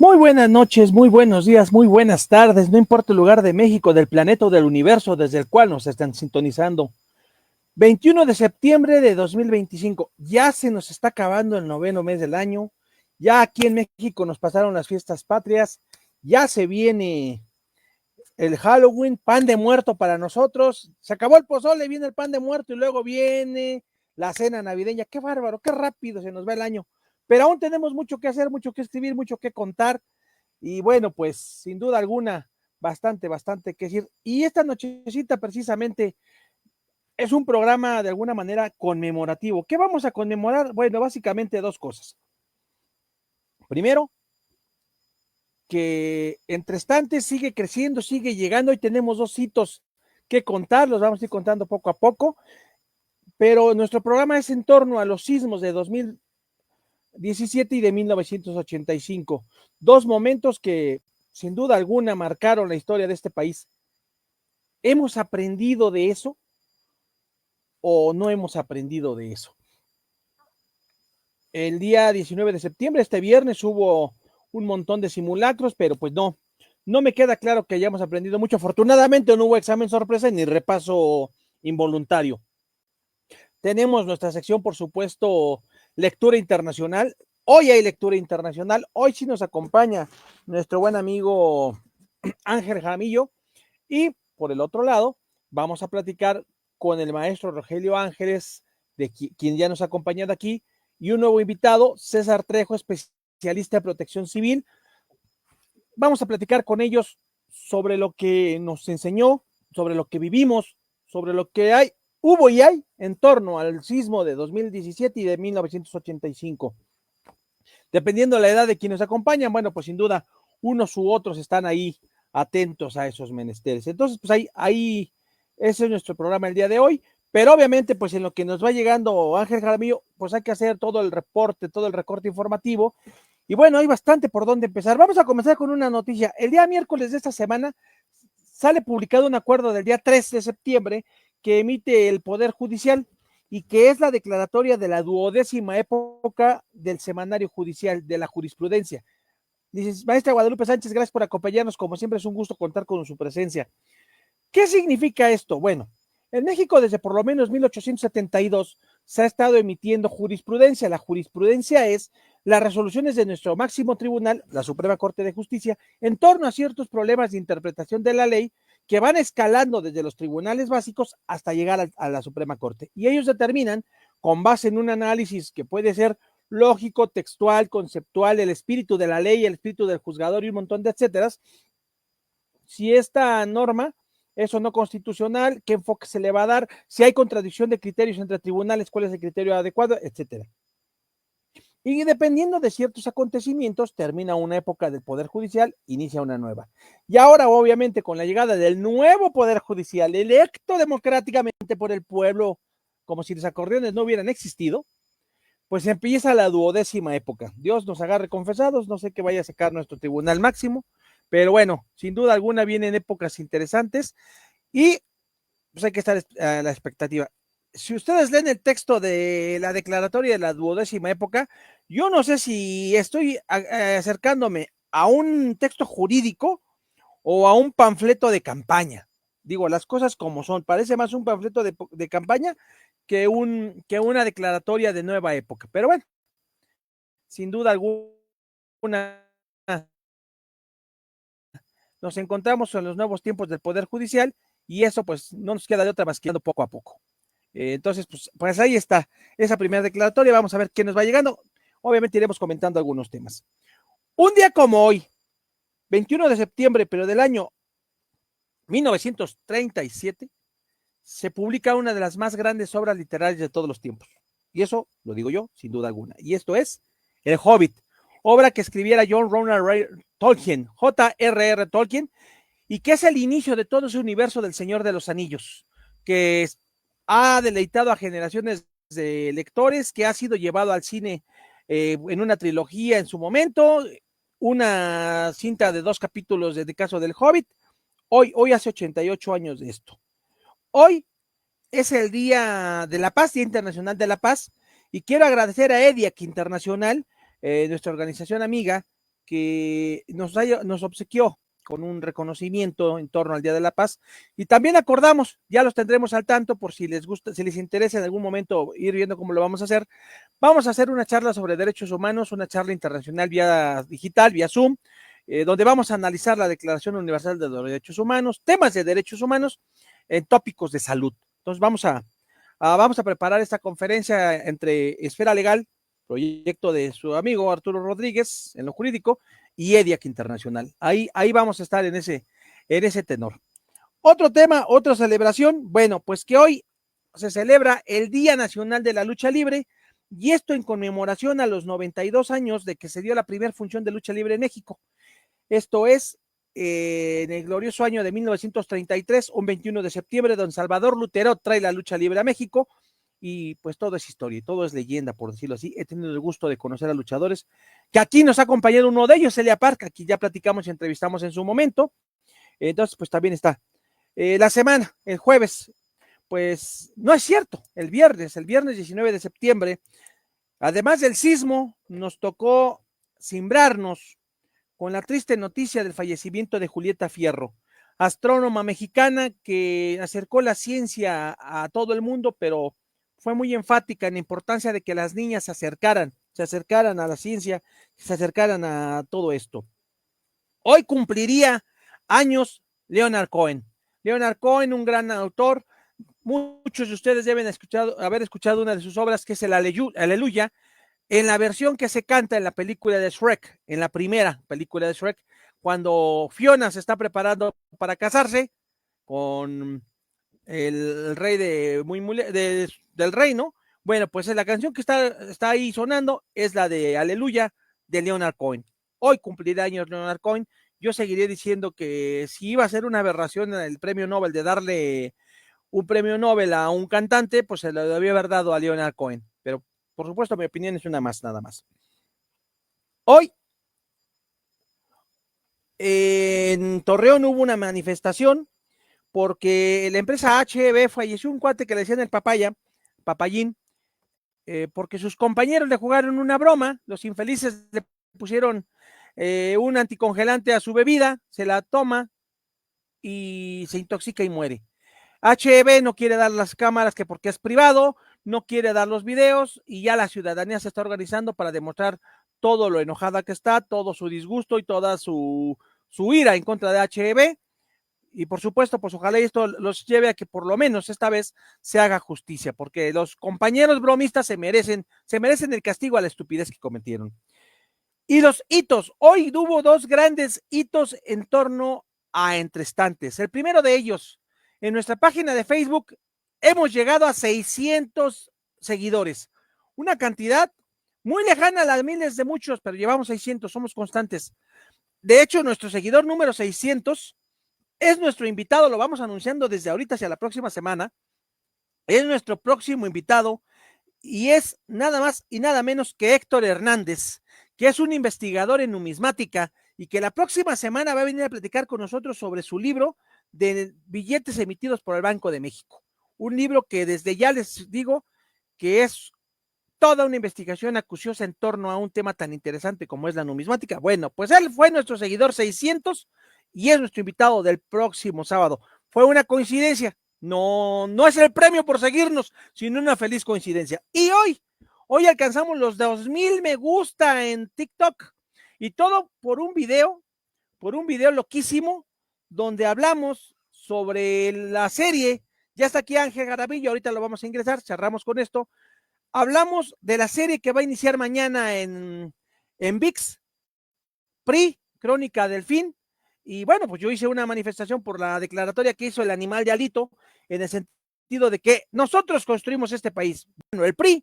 Muy buenas noches, muy buenos días, muy buenas tardes, no importa el lugar de México, del planeta o del universo desde el cual nos están sintonizando. 21 de septiembre de 2025, ya se nos está acabando el noveno mes del año, ya aquí en México nos pasaron las fiestas patrias, ya se viene el Halloween, pan de muerto para nosotros, se acabó el pozole, viene el pan de muerto y luego viene la cena navideña. Qué bárbaro, qué rápido se nos va el año, pero aún tenemos mucho que hacer, mucho que escribir, mucho que contar. Y bueno, pues sin duda alguna, bastante que decir. Y esta nochecita precisamente es un programa de alguna manera conmemorativo. ¿Qué vamos a conmemorar? Bueno, básicamente dos cosas. Primero, que entre estantes sigue creciendo, sigue llegando y tenemos dos hitos que contar, los vamos a ir contando poco a poco, pero nuestro programa es en torno a los sismos de 2017 y de 1985, dos momentos que sin duda alguna marcaron la historia de este país. ¿Hemos aprendido de eso o no hemos aprendido de eso? El día 19 de septiembre, este viernes, hubo un montón de simulacros, pero pues no me queda claro que hayamos aprendido mucho. Afortunadamente no hubo examen sorpresa ni repaso involuntario. Tenemos nuestra sección, por supuesto, lectura internacional. Hoy hay lectura internacional. Hoy sí nos acompaña nuestro buen amigo Ángel Jaramillo. Y por el otro lado, vamos a platicar con el maestro Rogelio Ángeles, de quien ya nos ha acompañado aquí, y un nuevo invitado, César Trejo, especialista en protección civil. Vamos a platicar con ellos sobre lo que nos enseñó, sobre lo que vivimos, sobre lo que hubo y hay en torno al sismo de 2017 y de 1985. Dependiendo de la edad de quienes acompañan, bueno, pues sin duda unos u otros están ahí atentos a esos menesteres. Entonces, pues ahí ese es nuestro programa el día de hoy, pero obviamente, pues en lo que nos va llegando Ángel Jaramillo, pues hay que hacer todo el reporte, todo el recorte informativo, y bueno, hay bastante por dónde empezar. Vamos a comenzar con una noticia. El día miércoles de esta semana sale publicado un acuerdo del día 3 de septiembre que emite el Poder Judicial y que es la declaratoria de la 12ª época del semanario judicial, de la jurisprudencia. Dices, maestra Guadalupe Sánchez, gracias por acompañarnos, como siempre es un gusto contar con su presencia. ¿Qué significa esto? Bueno, en México desde por lo menos 1872 se ha estado emitiendo jurisprudencia. La jurisprudencia es las resoluciones de nuestro máximo tribunal, la Suprema Corte de Justicia, en torno a ciertos problemas de interpretación de la ley que van escalando desde los tribunales básicos hasta llegar a la Suprema Corte. Y ellos determinan, con base en un análisis que puede ser lógico, textual, conceptual, el espíritu de la ley, el espíritu del juzgador y un montón de etcéteras, si esta norma es o no constitucional, qué enfoque se le va a dar, si hay contradicción de criterios entre tribunales, cuál es el criterio adecuado, etcétera. Y dependiendo de ciertos acontecimientos, termina una época del Poder Judicial, inicia una nueva. Y ahora, obviamente, con la llegada del nuevo Poder Judicial, electo democráticamente por el pueblo, como si los acordeones no hubieran existido, pues empieza la 12ª época. Dios nos agarre confesados, no sé qué vaya a sacar nuestro tribunal máximo, pero bueno, sin duda alguna vienen épocas interesantes y pues hay que estar a la expectativa. Si ustedes leen el texto de la declaratoria de la 12ª época, yo no sé si estoy acercándome a un texto jurídico o a un panfleto de campaña. Digo, las cosas como son. Parece más un panfleto de campaña que una declaratoria de nueva época. Pero bueno, sin duda alguna, nos encontramos en los nuevos tiempos del Poder Judicial y eso pues no nos queda de otra más que poco a poco. Entonces, pues ahí está esa primera declaratoria. Vamos a ver qué nos va llegando. Obviamente iremos comentando algunos temas. Un día como hoy, 21 de septiembre, pero del año 1937, se publica una de las más grandes obras literarias de todos los tiempos. Y eso lo digo yo, sin duda alguna. Y esto es El Hobbit, obra que escribiera John Ronald Tolkien, J.R.R. Tolkien, y que es el inicio de todo ese universo del Señor de los Anillos, que ha deleitado a generaciones de lectores, que ha sido llevado al cine en una trilogía en su momento, una cinta de 2 capítulos de caso del Hobbit. Hoy hace 88 años de esto. Hoy es el Día de la Paz, Día Internacional de la Paz, y quiero agradecer a EDIAC Internacional, nuestra organización amiga, que nos obsequió con un reconocimiento en torno al Día de la Paz, y también acordamos, ya los tendremos al tanto por si les gusta, si les interesa en algún momento ir viendo cómo lo vamos a hacer. Vamos a hacer una charla sobre derechos humanos, una charla internacional vía digital, vía Zoom, donde vamos a analizar la Declaración Universal de los Derechos Humanos, temas de derechos humanos en tópicos de salud. Entonces vamos a preparar esta conferencia entre Esfera Legal, proyecto de su amigo Arturo Rodríguez en lo jurídico, y EDIAC Internacional. Ahí vamos a estar en ese tenor. Otro tema, otra celebración, bueno, pues que hoy se celebra el Día Nacional de la Lucha Libre, y esto en conmemoración a los 92 años de que se dio la primera función de lucha libre en México. Esto es en el glorioso año de 1933, un 21 de septiembre, don Salvador Lutero trae la lucha libre a México, y pues todo es historia, todo es leyenda, por decirlo así. He tenido el gusto de conocer a luchadores, que aquí nos ha acompañado uno de ellos, Elia Park, aquí ya platicamos y entrevistamos en su momento. Entonces, pues también está. La semana, el jueves, pues no es cierto, el viernes 19 de septiembre, además del sismo, nos tocó cimbrarnos con la triste noticia del fallecimiento de Julieta Fierro, astrónoma mexicana que acercó la ciencia a todo el mundo, pero fue muy enfática en la importancia de que las niñas se acercaran a la ciencia, se acercaran a todo esto. Hoy cumpliría años Leonard Cohen. Leonard Cohen, un gran autor. Muchos de ustedes deben haber escuchado una de sus obras, que es el Aleluya, en la versión que se canta en la película de Shrek, en la primera película de Shrek, cuando Fiona se está preparando para casarse con el rey del reino. Bueno, pues la canción que está ahí sonando es la de Aleluya de Leonard Cohen. Hoy cumplirá años Leonard Cohen. Yo seguiré diciendo que si iba a ser una aberración en el premio Nobel de darle un premio Nobel a un cantante, pues se lo debía haber dado a Leonard Cohen. Pero, por supuesto, mi opinión es una más, nada más. Hoy, en Torreón hubo una manifestación porque la empresa HB falleció un cuate que le decían el Papayín, porque sus compañeros le jugaron una broma, los infelices le pusieron un anticongelante a su bebida, se la toma y se intoxica y muere. HB no quiere dar las cámaras que porque es privado, no quiere dar los videos, y ya la ciudadanía se está organizando para demostrar todo lo enojada que está, todo su disgusto y toda su ira en contra de HB. Y por supuesto, pues ojalá esto los lleve a que por lo menos esta vez se haga justicia, porque los compañeros bromistas se merecen el castigo a la estupidez que cometieron. Y los hitos, hoy hubo dos grandes hitos en torno a Entrestantes. El primero de ellos, en nuestra página de Facebook hemos llegado a 600 seguidores, una cantidad muy lejana a las miles de muchos, pero llevamos 600, somos constantes. De hecho, nuestro seguidor número 600 es nuestro invitado, lo vamos anunciando desde ahorita hacia la próxima semana. Es nuestro próximo invitado y es nada más y nada menos que Héctor Hernández, que es un investigador en numismática y que la próxima semana va a venir a platicar con nosotros sobre su libro de billetes emitidos por el Banco de México. Un libro que desde ya les digo que es toda una investigación acuciosa en torno a un tema tan interesante como es la numismática. Bueno, pues él fue nuestro seguidor 600 y es nuestro invitado del próximo sábado. Fue una coincidencia, no es el premio por seguirnos, sino una feliz coincidencia. Y hoy alcanzamos los 2000 me gusta en TikTok, y todo por un video loquísimo, donde hablamos sobre la serie. Ya está aquí Ángel Garavillo, ahorita lo vamos a ingresar, cerramos con esto. Hablamos de la serie que va a iniciar mañana en VIX, PRI, Crónica del Fin. Y bueno, pues yo hice una manifestación por la declaratoria que hizo el animal de Alito, en el sentido de que nosotros construimos este país. Bueno, el PRI,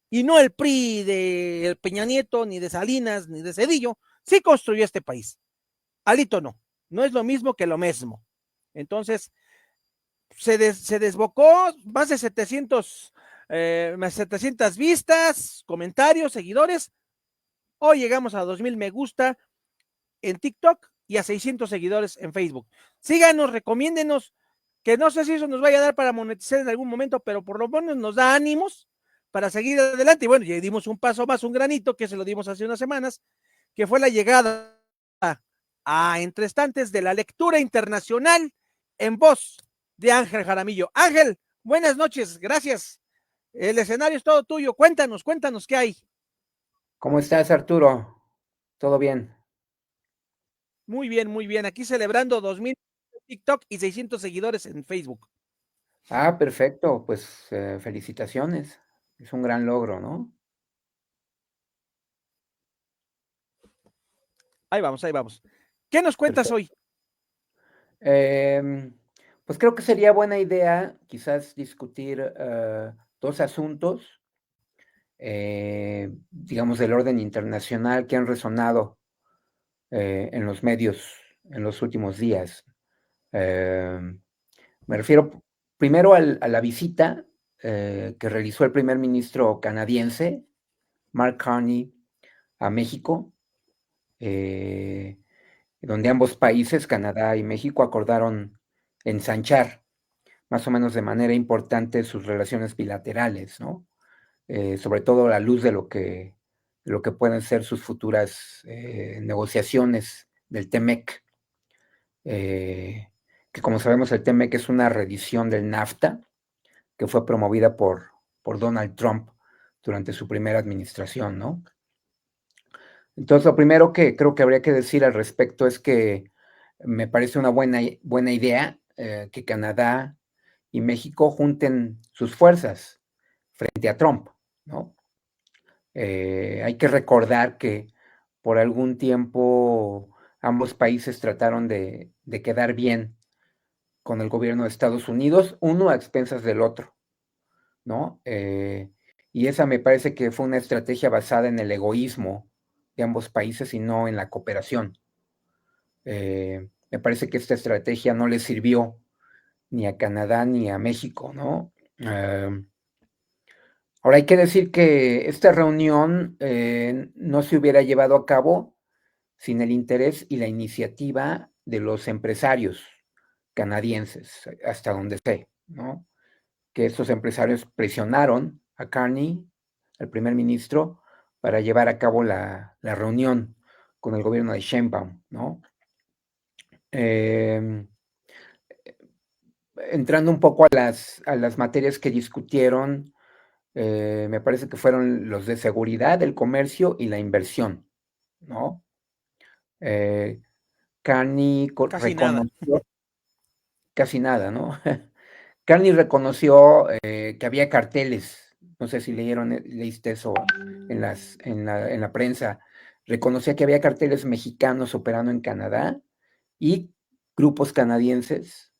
y no el PRI de Peña Nieto, ni de Salinas, ni de Cedillo, sí construyó este país. Alito no es lo mismo que lo mismo. Entonces, se desbocó más de 700 vistas, comentarios, seguidores. Hoy llegamos a 2000 me gusta en TikTok y a 600 seguidores en Facebook. Síganos, recomiéndenos, que no sé si eso nos vaya a dar para monetizar en algún momento, pero por lo menos nos da ánimos para seguir adelante. Y bueno, ya dimos un paso más, un granito, que se lo dimos hace unas semanas, que fue la llegada a Entre Estantes de la lectura internacional en voz de Ángel Jaramillo. Ángel, buenas noches, gracias. El escenario es todo tuyo. Cuéntanos qué hay. ¿Cómo estás, Arturo? ¿Todo bien? Muy bien, muy bien. Aquí celebrando 2000 en TikTok y 600 seguidores en Facebook. Ah, perfecto. Pues felicitaciones. Es un gran logro, ¿no? Ahí vamos, ahí vamos. ¿Qué nos cuentas Perfecto. hoy? Em, pues creo que sería buena idea quizás discutir dos asuntos, digamos, del orden internacional que han resonado en los medios en los últimos días. Em, Me refiero primero a la visita que realizó el primer ministro canadiense, Mark Carney, a México, eh, donde ambos países, Canadá y México, acordaron ensanchar más o menos de manera importante sus relaciones bilaterales, ¿no? Sobre todo a la luz de lo que pueden ser sus futuras negociaciones del TEMEC, eh, que como sabemos el TEMEC es una reedición del NAFTA que fue promovida por Donald Trump durante su primera administración, ¿no? Entonces, lo primero que creo que habría que decir al respecto es que me parece una buena idea que Canadá y México junten sus fuerzas frente a Trump, ¿no? Hay que recordar que por algún tiempo ambos países trataron de quedar bien con el gobierno de Estados Unidos, uno a expensas del otro, ¿no? Y esa me parece que fue una estrategia basada en el egoísmo de ambos países y no en la cooperación. Me parece que esta estrategia no le sirvió ni a Canadá ni a México, ¿no? Ahora hay que decir que esta reunión no se hubiera llevado a cabo sin el interés y la iniciativa de los empresarios canadienses, hasta donde sé, ¿no? Que estos empresarios presionaron a Carney, al primer ministro, para llevar a cabo la reunión con el gobierno de Sheinbaum, ¿no? Eh, Entrando un poco a las materias que discutieron, me parece que fueron los de seguridad, el comercio y la inversión, ¿no? Eh, Carney Casi nada. reconoció casi nada, ¿no? Carney reconoció que había carteles, no sé si leíste eso en la prensa, reconocía que había carteles mexicanos operando en Canadá y grupos canadienses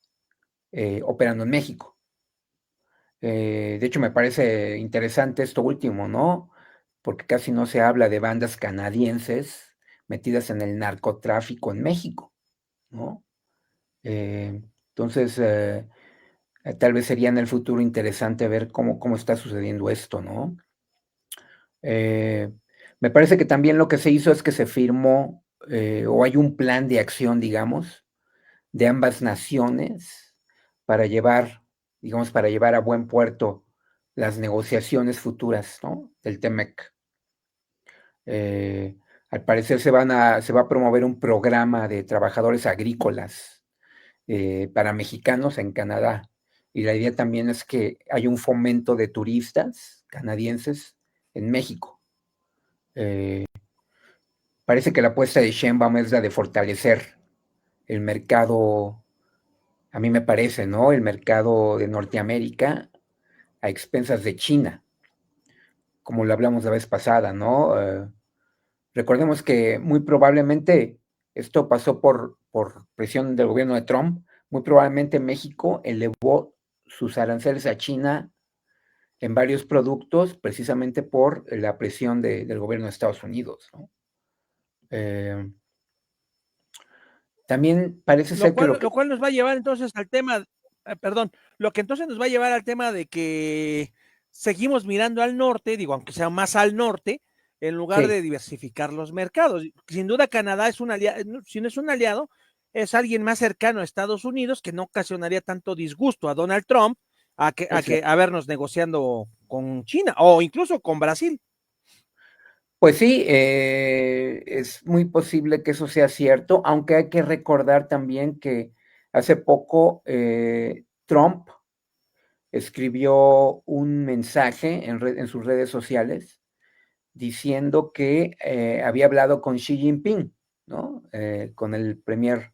operando en México. De hecho, me parece interesante esto último, ¿no? Porque casi no se habla de bandas canadienses metidas en el narcotráfico en México, ¿no? Entonces, tal vez sería en el futuro interesante ver cómo está sucediendo esto, ¿no? Eh, Me parece que también lo que se hizo es que se firmó, o hay un plan de acción, digamos, de ambas naciones para llevar, digamos, para llevar a buen puerto las negociaciones futuras, ¿no? Del TEMEC. Eh, Al parecer se va a promover un programa de trabajadores agrícolas para mexicanos en Canadá. Y la idea también es que hay un fomento de turistas canadienses en México. Eh, Parece que la apuesta de Sheinbaum es la de fortalecer el mercado, a mí me parece, ¿no? El mercado de Norteamérica a expensas de China, como lo hablamos la vez pasada, ¿no? Recordemos que muy probablemente esto pasó por presión del gobierno de Trump. Muy probablemente México elevó sus aranceles a China en varios productos precisamente por la presión del gobierno de Estados Unidos, ¿no? Eh, También parece ser que lo que... Lo cual nos va a llevar entonces al tema, perdón, lo que entonces nos va a llevar al tema de que seguimos mirando al norte, digo, aunque sea más al norte, en lugar Sí, de diversificar los mercados. Sin duda Canadá es un aliado, si no es un aliado, es alguien más cercano a Estados Unidos que no ocasionaría tanto disgusto a Donald Trump es cierto. a vernos negociando con China o incluso con Brasil. Pues sí, es muy posible que eso sea cierto, aunque hay que recordar también que hace poco Trump escribió un mensaje en sus redes sociales diciendo que había hablado con Xi Jinping, ¿no? Con el premier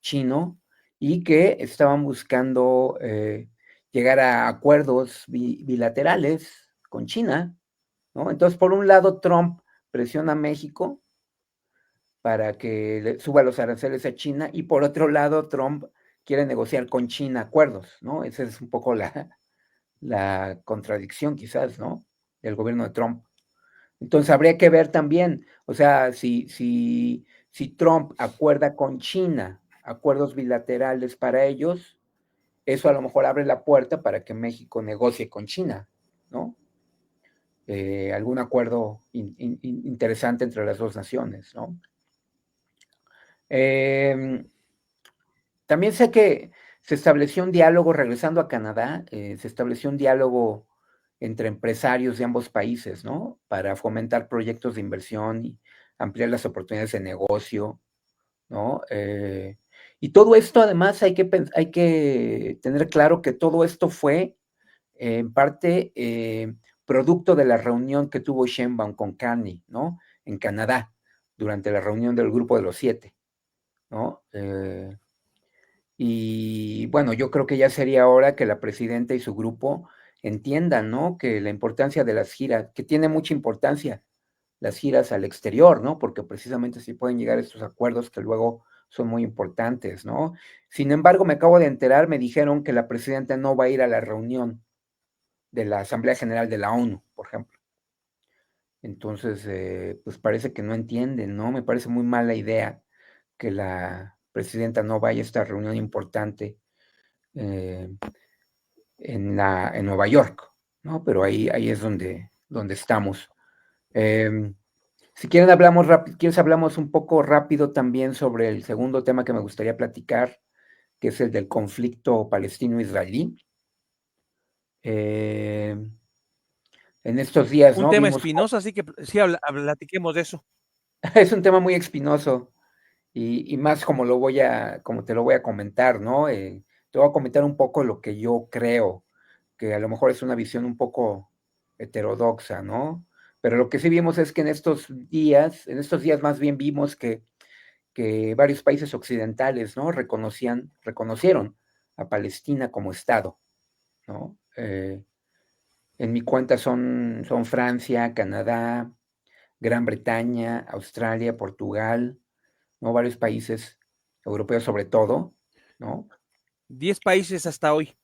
chino, y que estaban buscando llegar a acuerdos bilaterales con China, ¿no? Entonces, por un lado, Trump presiona a México para que le suba los aranceles a China, y por otro lado, Trump quiere negociar con China acuerdos, ¿no? Esa es un poco la contradicción, quizás, ¿no? Del gobierno de Trump. Entonces habría que ver también, o sea, si Trump acuerda con China acuerdos bilaterales para ellos, eso a lo mejor abre la puerta para que México negocie con China, ¿no? Algún acuerdo interesante entre las dos naciones, ¿no? También sé que se estableció un diálogo, regresando a Canadá, se estableció un diálogo entre empresarios de ambos países, ¿no? Para fomentar proyectos de inversión y ampliar las oportunidades de negocio, ¿no? Y todo esto, además, hay que tener claro que todo esto fue, en parte, producto de la reunión que tuvo Sheinbaum con Carney, ¿no? En Canadá, durante la reunión del Grupo de los Siete, ¿no? Y bueno, yo creo que ya sería hora que la presidenta y su grupo entiendan, ¿no? Que la importancia de las giras, que tiene mucha importancia las giras al exterior, ¿no? Porque precisamente sí pueden llegar a estos acuerdos que luego son muy importantes, ¿no? Sin embargo, me acabo de enterar, me dijeron que la presidenta no va a ir a la reunión de la Asamblea General de la ONU, por ejemplo. Entonces, pues parece que no entienden, ¿no? Me parece muy mala idea que la presidenta no vaya a esta reunión importante eh, en Nueva York, ¿no? Pero ahí es donde estamos. Si quieren quieres hablamos un poco rápido también sobre el segundo tema que me gustaría platicar, que es el del conflicto palestino-israelí. Eh, en estos días, Un ¿no? tema Vimos, espinoso, así que sí, platiquemos de eso. es un tema muy espinoso, y más como te lo voy a comentar, ¿no? Te voy a comentar un poco lo que yo creo, que a lo mejor es una visión un poco heterodoxa, ¿no? Pero lo que sí vimos es que en estos días más bien vimos que varios países occidentales, ¿no? Reconocieron a Palestina como Estado, ¿no? En mi cuenta son Francia, Canadá, Gran Bretaña, Australia, Portugal, ¿no? Varios países europeos sobre todo, ¿no? 10 países hasta hoy.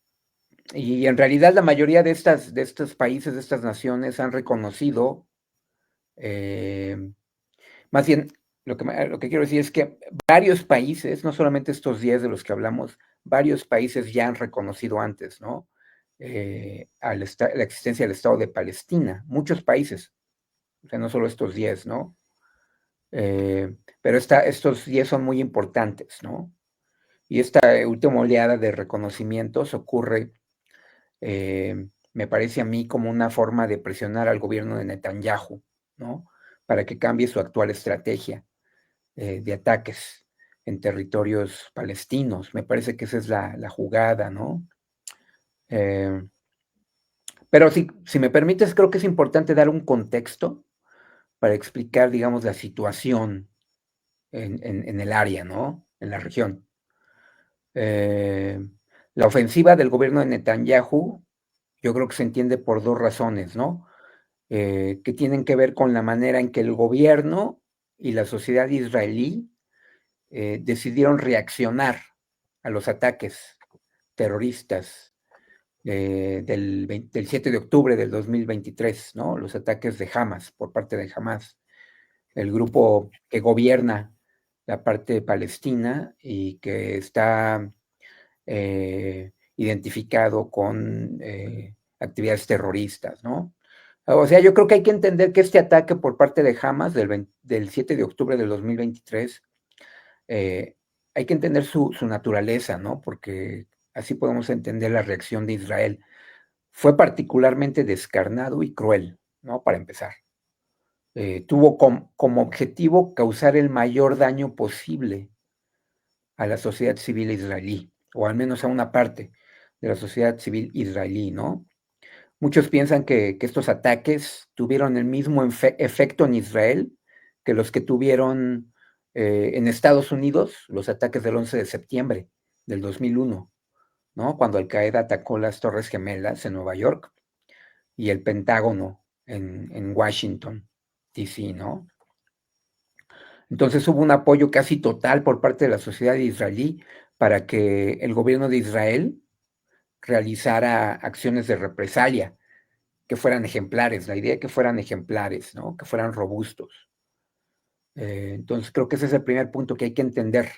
Y en realidad la mayoría de estos países, de estas naciones, han reconocido, eh, más bien, lo que quiero decir es que varios países, no solamente estos 10 de los que hablamos, varios países ya han reconocido antes, ¿no? La existencia del Estado de Palestina, muchos países, o sea, no solo estos 10, ¿no? Pero estos 10 son muy importantes, ¿no? Y esta última oleada de reconocimientos ocurre, me parece a mí, como una forma de presionar al gobierno de Netanyahu, ¿no? Para que cambie su actual estrategia de ataques en territorios palestinos. Me parece que esa es la jugada, ¿no? Eh, pero si me permites, creo que es importante dar un contexto para explicar, digamos, la situación en el área, ¿no? En la región. Eh, la ofensiva del gobierno de Netanyahu, yo creo que se entiende por dos razones, ¿no? Que tienen que ver con la manera en que el gobierno y la sociedad israelí decidieron reaccionar a los ataques terroristas del 7 de octubre del 2023, ¿no? Los ataques de Hamas, por parte de Hamas, el grupo que gobierna la parte palestina y que está identificado con actividades terroristas, ¿no? O sea, yo creo que hay que entender que este ataque por parte de Hamas del 7 de octubre del 2023, eh, hay que entender su naturaleza, ¿no? Porque así podemos entender la reacción de Israel. Fue particularmente descarnado y cruel, ¿no? Para empezar. tuvo como objetivo causar el mayor daño posible a la sociedad civil israelí, o al menos a una parte de la sociedad civil israelí, ¿no? Muchos piensan que estos ataques tuvieron el mismo efecto en Israel que los que tuvieron en Estados Unidos, los ataques del 11 de septiembre del 2001, ¿no? Cuando Al Qaeda atacó las Torres Gemelas en Nueva York y el Pentágono en Washington, D.C., ¿no? Entonces hubo un apoyo casi total por parte de la sociedad israelí para que el gobierno de Israel realizara acciones de represalia que fueran ejemplares, la idea de que fueran ejemplares, ¿no? Que fueran robustos. Entonces creo que ese es el primer punto que hay que entender,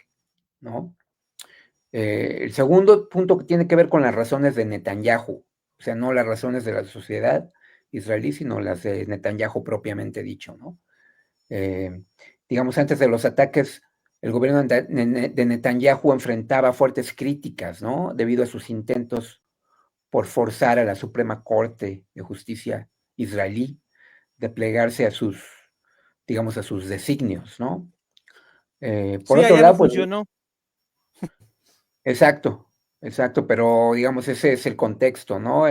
¿no? El segundo punto que tiene que ver con las razones de Netanyahu, o sea, no las razones de la sociedad israelí, sino las de Netanyahu propiamente dicho, ¿no? Digamos, antes de los ataques, el gobierno de Netanyahu enfrentaba fuertes críticas, ¿no? Debido a sus intentos por forzar a la Suprema Corte de Justicia israelí de plegarse a sus, digamos, a sus designios, ¿no? Por Sí, otro allá no lado, pues, funcionó. exacto, exacto, pero digamos, ese es el contexto, ¿no?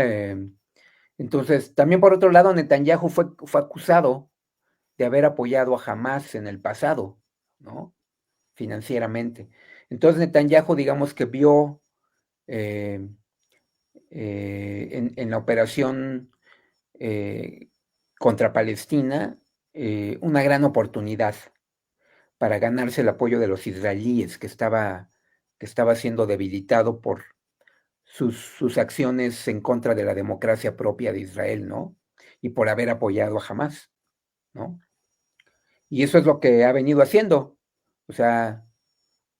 Entonces, también por otro lado, Netanyahu fue acusado de haber apoyado a Hamas en el pasado, ¿no? Financieramente. Entonces, Netanyahu, digamos que vio eh, en la operación contra Palestina una gran oportunidad para ganarse el apoyo de los israelíes, que estaba siendo debilitado por sus acciones en contra de la democracia propia de Israel, ¿no? Y por haber apoyado a Hamas, ¿no? Y eso es lo que ha venido haciendo. O sea,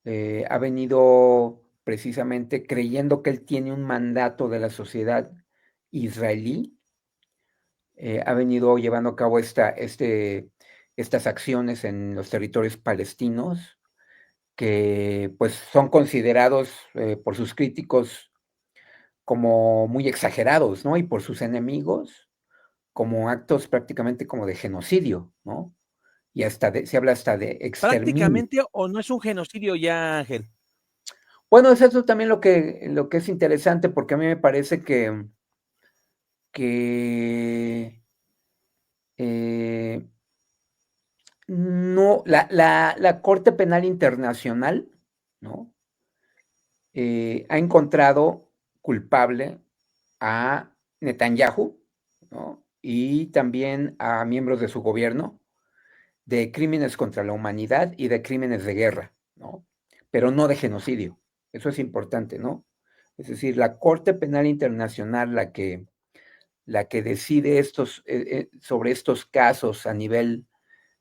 ha venido precisamente creyendo que él tiene un mandato de la sociedad israelí, ha venido llevando a cabo estas acciones en los territorios palestinos, que pues son considerados por sus críticos como muy exagerados, ¿no? Y por sus enemigos como actos prácticamente como de genocidio, ¿no? Y se habla hasta de exterminio. Prácticamente, o no es un genocidio ya, Ángel. Bueno, es eso también lo que es interesante, porque a mí me parece que eh, no, la Corte Penal Internacional, ¿no? Ha encontrado culpable a Netanyahu, ¿no? Y también a miembros de su gobierno de crímenes contra la humanidad y de crímenes de guerra, ¿no? Pero no de genocidio. Eso es importante, ¿no? Es decir, la Corte Penal Internacional, la que decide sobre estos casos a nivel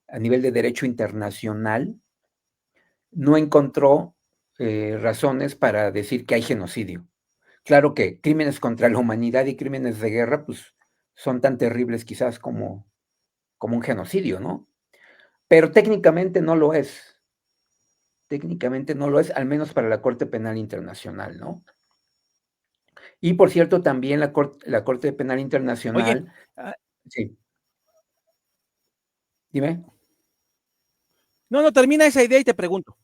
de derecho internacional, no encontró razones para decir que hay genocidio. Claro que crímenes contra la humanidad y crímenes de guerra, pues son tan terribles quizás como un genocidio, ¿no? Pero técnicamente no lo es. Técnicamente no lo es, al menos para la Corte Penal Internacional, ¿no? Y por cierto, también la Corte Penal Oye, Internacional, ah, sí, dime. no, no, termina esa idea y te pregunto.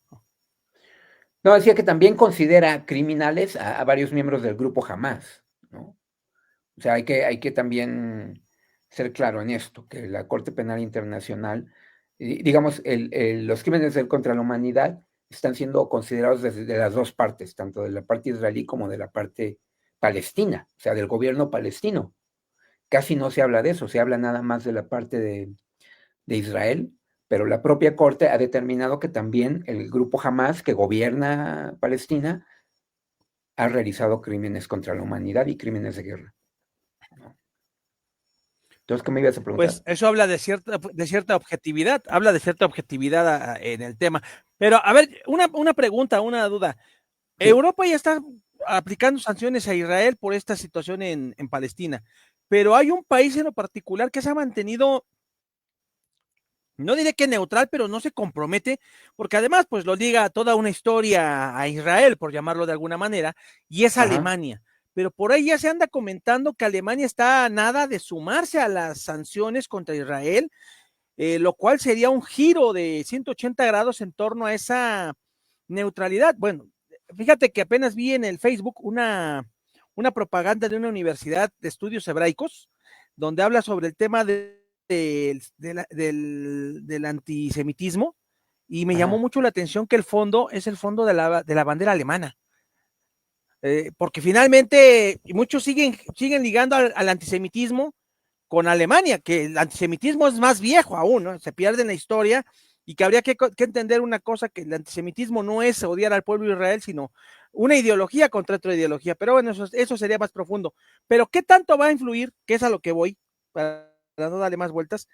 No, decía que también considera criminales a varios miembros del grupo Hamas, ¿no? O sea, hay que también ser claro en esto, que la Corte Penal Internacional, digamos, los crímenes contra la humanidad están siendo considerados desde las dos partes, tanto de la parte israelí como de la parte palestina, o sea, del gobierno palestino. Casi no se habla de eso, se habla nada más de la parte de Israel, pero la propia Corte ha determinado que también el grupo Hamas, que gobierna Palestina, ha realizado crímenes contra la humanidad y crímenes de guerra, ¿no? Entonces, ¿qué me ibas a Pues preguntar? eso habla de cierta objetividad, habla de cierta objetividad en el tema. Pero, a ver, una pregunta, una duda. Sí, Europa ya está aplicando sanciones a Israel por esta situación en Palestina, pero hay un país en lo particular que se ha mantenido, no diré que neutral, pero no se compromete, porque además pues lo liga toda una historia a Israel, por llamarlo de alguna manera, y es ajá, Alemania. Pero por ahí ya se anda comentando que Alemania está a nada de sumarse a las sanciones contra Israel, lo cual sería un giro de 180 grados en torno a esa neutralidad. Bueno, fíjate que apenas vi en el Facebook una propaganda de una universidad de estudios hebraicos, donde habla sobre el tema del antisemitismo, y me llamó Ajá. mucho la atención que el fondo es el fondo de la bandera alemana. Porque finalmente muchos siguen ligando al antisemitismo con Alemania, que el antisemitismo es más viejo aún, ¿no? Se pierde en la historia, y que habría que entender una cosa, que el antisemitismo no es odiar al pueblo de Israel, sino una ideología contra otra ideología. Pero bueno, eso sería más profundo. Pero ¿qué tanto va a influir? Que es a lo que voy, para no darle más vueltas.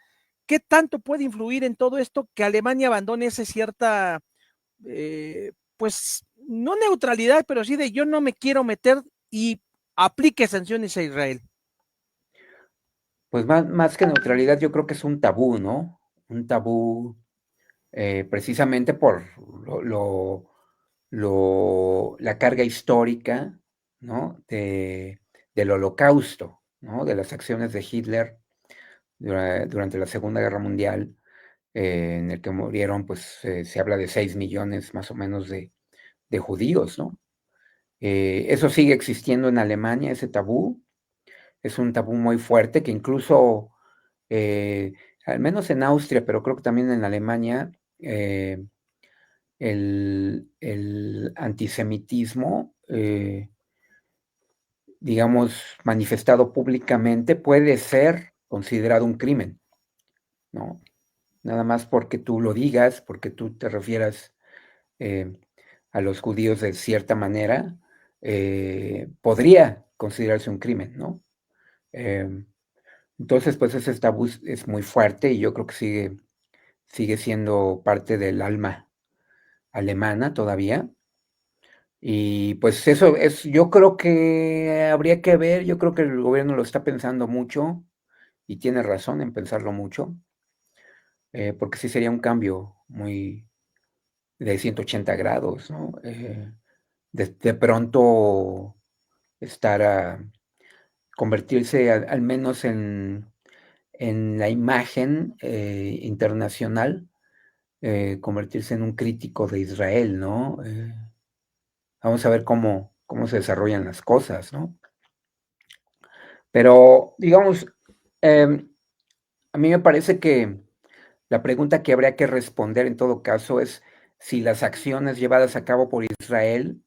¿Qué tanto puede influir en todo esto que Alemania abandone esa cierta, pues, no neutralidad, pero sí de yo no me quiero meter y aplique sanciones a Israel? Pues más que neutralidad, yo creo que es un tabú, ¿no? Un tabú precisamente por la carga histórica, ¿no? Del Holocausto, ¿no? De las acciones de Hitler durante la Segunda Guerra Mundial, en el que murieron, pues se habla de 6 millones más o menos de judíos, ¿no? Eso sigue existiendo en Alemania, ese tabú. Es un tabú muy fuerte que incluso, eh, al menos en Austria, pero creo que también en Alemania, el antisemitismo, digamos, manifestado públicamente, puede ser considerado un crimen, ¿no? Nada más porque tú lo digas, porque tú te refieras eh, a los judíos de cierta manera, podría considerarse un crimen, ¿no? Em, entonces, pues ese tabú es muy fuerte y yo creo que sigue siendo parte del alma alemana todavía. Y pues eso es, yo creo que habría que ver, yo creo que el gobierno lo está pensando mucho y tiene razón en pensarlo mucho, porque sí sería un cambio muy de 180 grados, ¿no? De pronto estar a convertirse al menos en la imagen internacional, convertirse en un crítico de Israel, ¿no? Vamos a ver cómo se desarrollan las cosas, ¿no? Pero, digamos, em, a mí me parece que la pregunta que habría que responder en todo caso es si las acciones llevadas a cabo por Israel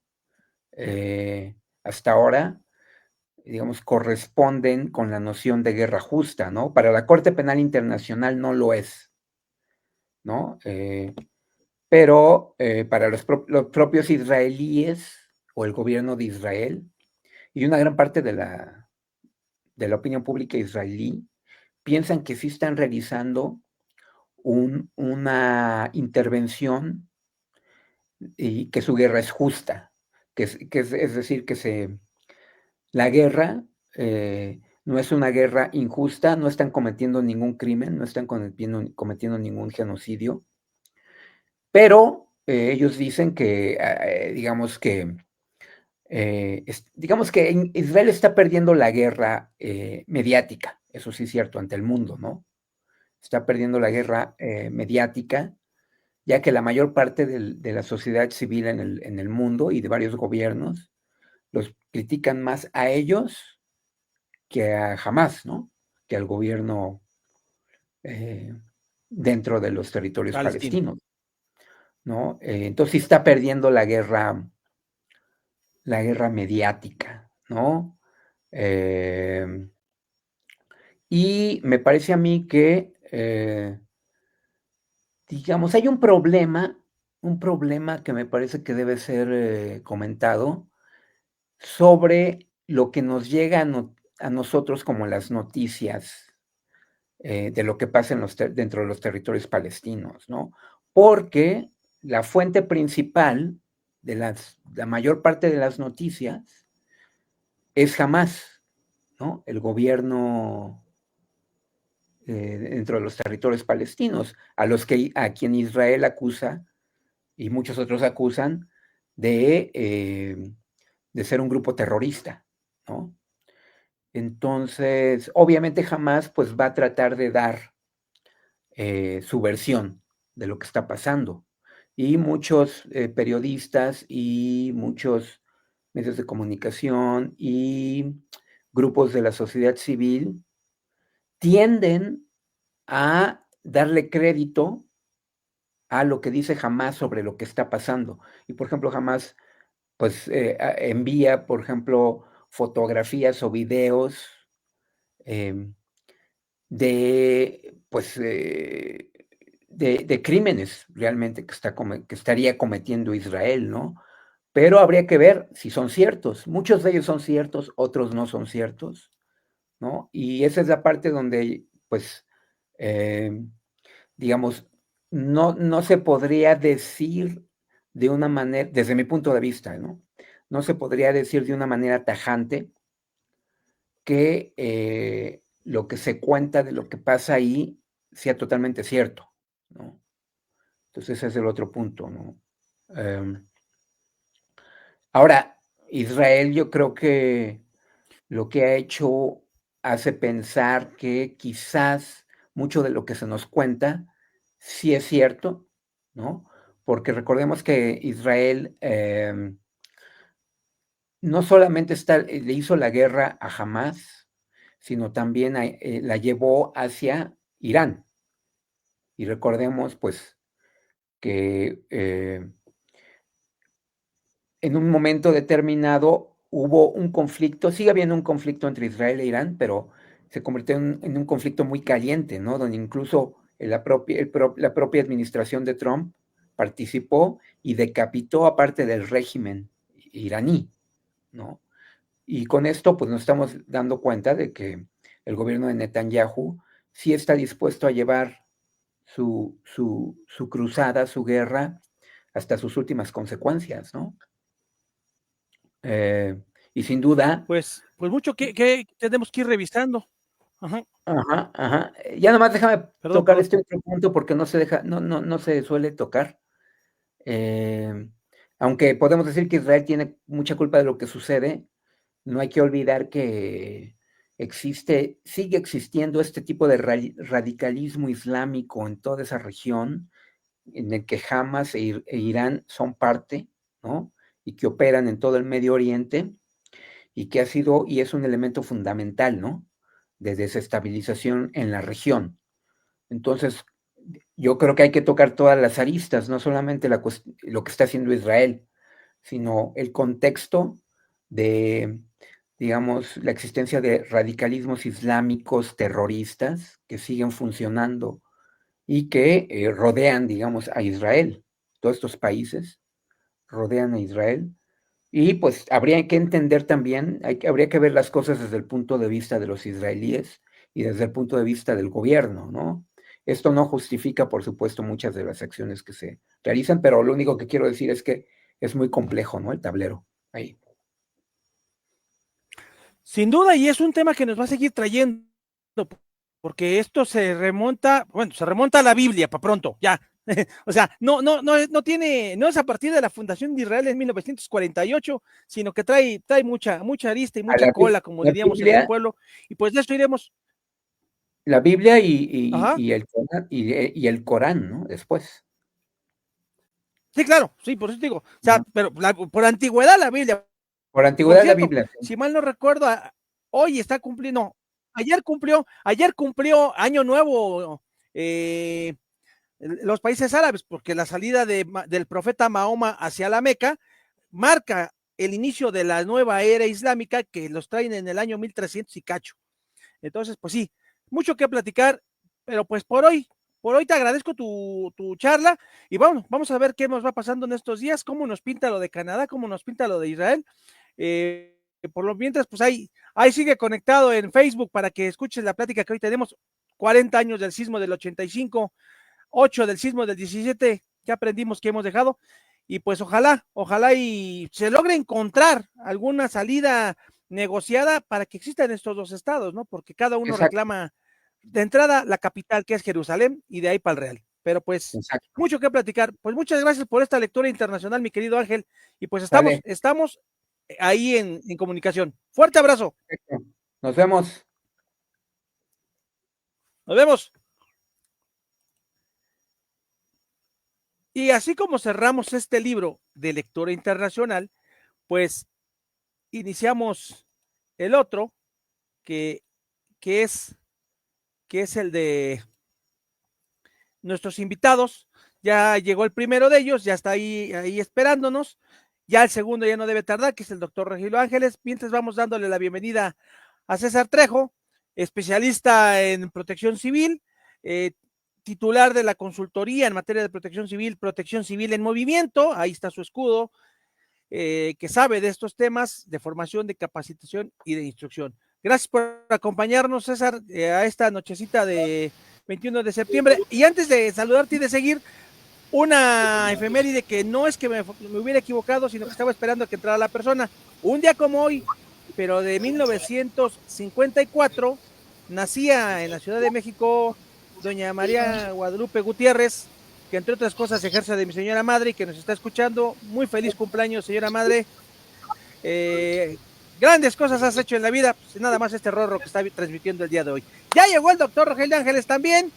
hasta ahora, digamos, corresponden con la noción de guerra justa, ¿no? Para la Corte Penal Internacional no lo es, ¿no? Pero para los propios israelíes o el gobierno de Israel y una gran parte de la opinión pública israelí piensan que sí están realizando una intervención y que su guerra es justa, es decir, la guerra no es una guerra injusta, no están cometiendo ningún crimen, no están cometiendo ningún genocidio, pero ellos dicen que, digamos que Israel está perdiendo la guerra mediática, eso sí es cierto, ante el mundo, ¿no? Está perdiendo la guerra mediática, ya que la mayor parte de la sociedad civil en el mundo y de varios gobiernos los critican más a ellos que a Hamas, ¿no? Que al gobierno eh, dentro de los territorios Palestino. palestinos, ¿no? Entonces sí está perdiendo la guerra mediática, ¿no? Eh, y me parece a mí que, digamos, hay un problema que me parece que debe ser comentado sobre lo que nos llega a nosotros como las noticias de lo que pasa dentro de los territorios palestinos, ¿no? Porque la fuente principal de la mayor parte de las noticias es Hamas, ¿no? El gobierno dentro de los territorios palestinos, a quien Israel acusa y muchos otros acusan de ser un grupo terrorista, ¿no? Entonces, obviamente jamás pues va a tratar de dar su versión de lo que está pasando. Y muchos periodistas y muchos medios de comunicación y grupos de la sociedad civil tienden a darle crédito a lo que dice Hamás sobre lo que está pasando. Y, por ejemplo, Hamás, pues, envía, por ejemplo, fotografías o videos em, de, pues, de crímenes realmente que estaría cometiendo Israel, ¿no? Pero habría que ver si son ciertos. Muchos de ellos son ciertos, otros no son ciertos, ¿no? Y esa es la parte donde, pues, em, digamos, no se podría decir de una manera, desde mi punto de vista, ¿no? No se podría decir de una manera tajante que lo que se cuenta de lo que pasa ahí sea totalmente cierto, ¿no? Entonces ese es el otro punto, ¿no? Em, Ahora, Israel yo creo que lo que ha hecho hace pensar que quizás mucho de lo que se nos cuenta sí es cierto, ¿no? Porque recordemos que Israel no solamente le hizo la guerra a Hamás, sino también la llevó hacia Irán. Y recordemos, pues, que en un momento determinado hubo un conflicto, sigue habiendo un conflicto entre Israel e Irán, pero se convirtió en un conflicto muy caliente, ¿no? Donde incluso la propia administración de Trump participó y decapitó a parte del régimen iraní, ¿no? Y con esto, pues nos estamos dando cuenta de que el gobierno de Netanyahu sí está dispuesto a llevar su cruzada, su guerra, hasta sus últimas consecuencias, ¿no? Eh, y sin duda, Pues mucho que tenemos que ir revisando. Ajá, ajá, ajá. Ya nomás déjame perdón, tocar perdón. este otro punto porque no se suele tocar. Eh, Aunque podemos decir que Israel tiene mucha culpa de lo que sucede, no hay que olvidar que sigue existiendo este tipo de radicalismo islámico en toda esa región, en el que Hamas e Irán son parte, ¿no? Y que operan en todo el Medio Oriente y que ha sido y es un elemento fundamental, ¿no? De desestabilización en la región. Entonces, yo creo que hay que tocar todas las aristas, no solamente lo que está haciendo Israel, sino el contexto de, digamos, la existencia de radicalismos islámicos terroristas que siguen funcionando y que rodean, digamos, a Israel. Todos estos países rodean a Israel. Y pues habría que entender también, habría que ver las cosas desde el punto de vista de los israelíes y desde el punto de vista del gobierno, ¿no? Esto no justifica, por supuesto, muchas de las acciones que se realizan, pero lo único que quiero decir es que es muy complejo, ¿no? El tablero ahí. Sin duda, y es un tema que nos va a seguir trayendo, porque esto se remonta a la Biblia, para pronto, ya. O sea, no es a partir de la fundación de Israel en 1948, sino que trae mucha arista y A mucha cola, como la diríamos en el Biblia, pueblo, y pues de esto iremos, la Biblia ajá, y el Corán, y el Corán, ¿no? Después. sí, claro, sí, por eso te digo, o sea, ¿No? pero por antigüedad la Biblia, Por por antigüedad la cierto, Biblia. Sí. si mal no recuerdo, hoy está cumpliendo, no, ayer cumplió Año Nuevo, los países árabes, porque la salida del profeta Mahoma hacia la Meca marca el inicio de la nueva era islámica que los traen en el año 1300 y cacho. Entonces, pues sí, mucho que platicar, pero pues por hoy te agradezco tu charla y vamos a ver qué nos va pasando en estos días, cómo nos pinta lo de Canadá, cómo nos pinta lo de Israel. Por lo mientras, pues ahí sigue conectado en Facebook para que escuches la plática que hoy tenemos, 40 años del sismo del 85, 8 del sismo del 17, que aprendimos que hemos dejado, y pues ojalá y se logre encontrar alguna salida negociada para que existan estos dos estados, ¿no? Porque cada uno Exacto, reclama de entrada la capital, que es Jerusalén, y de ahí para el Real. Pero pues exacto. mucho que platicar. Pues muchas gracias por esta lectura internacional, mi querido Ángel, y pues estamos, Sale. estamos ahí en comunicación. Fuerte abrazo. Perfecto. Nos vemos. Nos vemos. Y así como cerramos este libro de lectura internacional, pues iniciamos el otro, que, que, es, que es el de nuestros invitados. Ya llegó el primero de ellos, ya está ahí esperándonos. Ya el segundo ya no debe tardar, que es el doctor Regilo Ángeles. Mientras vamos dándole la bienvenida a César Trejo, especialista en protección civil, eh, titular de la consultoría en materia de protección civil en movimiento. Ahí está su escudo, que sabe de estos temas de formación, de capacitación y de instrucción. Gracias por acompañarnos, César, a esta nochecita de 21 de septiembre. Y antes de saludarte y de seguir, una efeméride que no es que me hubiera equivocado, sino que estaba esperando a que entrara la persona. Un día como hoy, pero de 1954, nacía en la Ciudad de México doña María Guadalupe Gutiérrez, que entre otras cosas ejerce de mi señora madre y que nos está escuchando. Muy feliz cumpleaños, señora madre. Grandes cosas has hecho en la vida, pues nada más este rorro que está transmitiendo el día de hoy. Ya llegó el doctor Rogelio Ángeles también.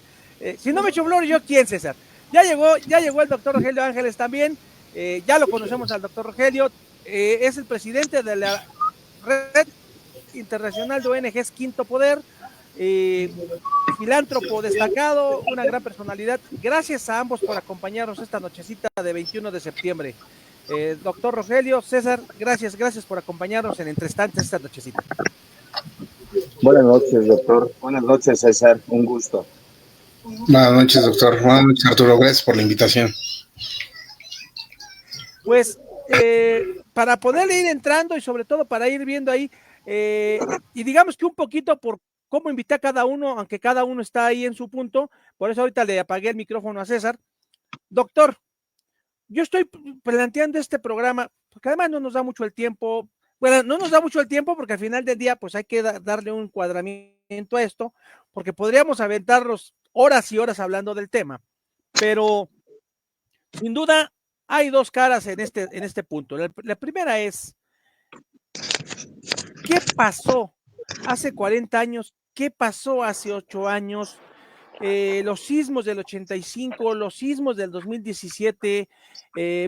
Si no me echo flor, ¿yo quién, César? Ya llegó el doctor Rogelio Ángeles también. Ya lo conocemos al doctor Rogelio. Es el presidente de la Red Internacional de ONGs Quinto Poder. Filántropo destacado, una gran personalidad. Gracias a ambos por acompañarnos esta nochecita de 21 de septiembre. Doctor Rogelio, César, gracias por acompañarnos en Entre Estantes esta nochecita. Buenas noches, doctor. Buenas noches, César. Un gusto. Buenas noches, doctor. Buenas noches, Arturo. Gracias por la invitación. Pues para poderle ir entrando y sobre todo para ir viendo ahí, y digamos que un poquito por cómo invité a cada uno, aunque cada uno está ahí en su punto, por eso ahorita le apagué el micrófono a César. Doctor, yo estoy planteando este programa, porque además no nos da mucho el tiempo. Bueno, no nos da mucho el tiempo porque al final del día pues hay que darle un encuadramiento a esto, porque podríamos aventarnos horas y horas hablando del tema, pero sin duda hay dos caras en este punto. La primera es, ¿qué pasó hace 40 años? ¿Qué pasó hace 8 años? Los sismos del 85, los sismos del 2017,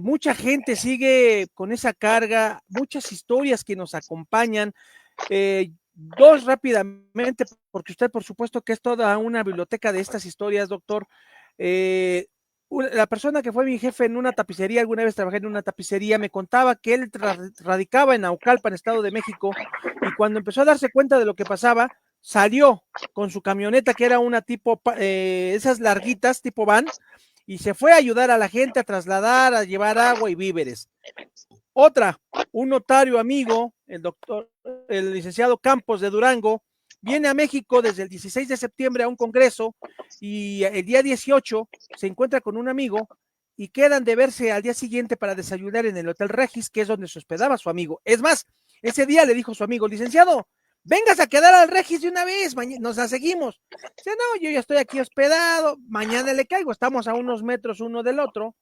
mucha gente sigue con esa carga, muchas historias que nos acompañan. Dos rápidamente, porque usted por supuesto que es toda una biblioteca de estas historias, doctor. La persona que fue mi jefe en una tapicería, alguna vez trabajé en una tapicería, me contaba que él radicaba en Naucalpan, Estado de México, y cuando empezó a darse cuenta de lo que pasaba, salió con su camioneta, que era una tipo, esas larguitas, tipo van, y se fue a ayudar a la gente a trasladar, a llevar agua y víveres. Otra, un notario amigo, el licenciado Campos de Durango, viene a México desde el 16 de septiembre a un congreso y el día 18 se encuentra con un amigo y quedan de verse al día siguiente para desayunar en el Hotel Regis, que es donde se hospedaba su amigo. Es más, ese día le dijo su amigo, licenciado, vengas a quedar al Regis de una vez, nos la seguimos. Dice, no, yo ya estoy aquí hospedado, mañana le caigo, estamos a unos metros uno del otro.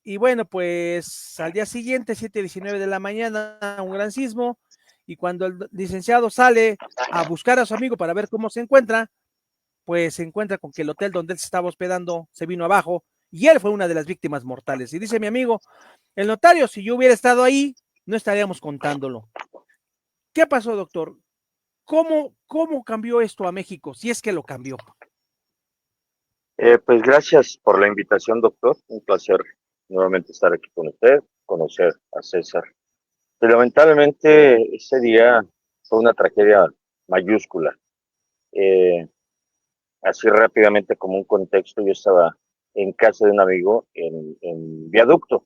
Y bueno, pues al día siguiente, 7:19 de la mañana, un gran sismo, y cuando el licenciado sale a buscar a su amigo para ver cómo se encuentra, pues se encuentra con que el hotel donde él se estaba hospedando se vino abajo, y él fue una de las víctimas mortales. Y dice mi amigo, el notario, si yo hubiera estado ahí, no estaríamos contándolo. ¿Qué pasó, doctor? ¿Cómo cambió esto a México, si es que lo cambió? Pues gracias por la invitación, doctor. Un placer nuevamente estar aquí con usted, conocer a César. Pero lamentablemente ese día fue una tragedia mayúscula. Así rápidamente como un contexto, yo estaba en casa de un amigo en Viaducto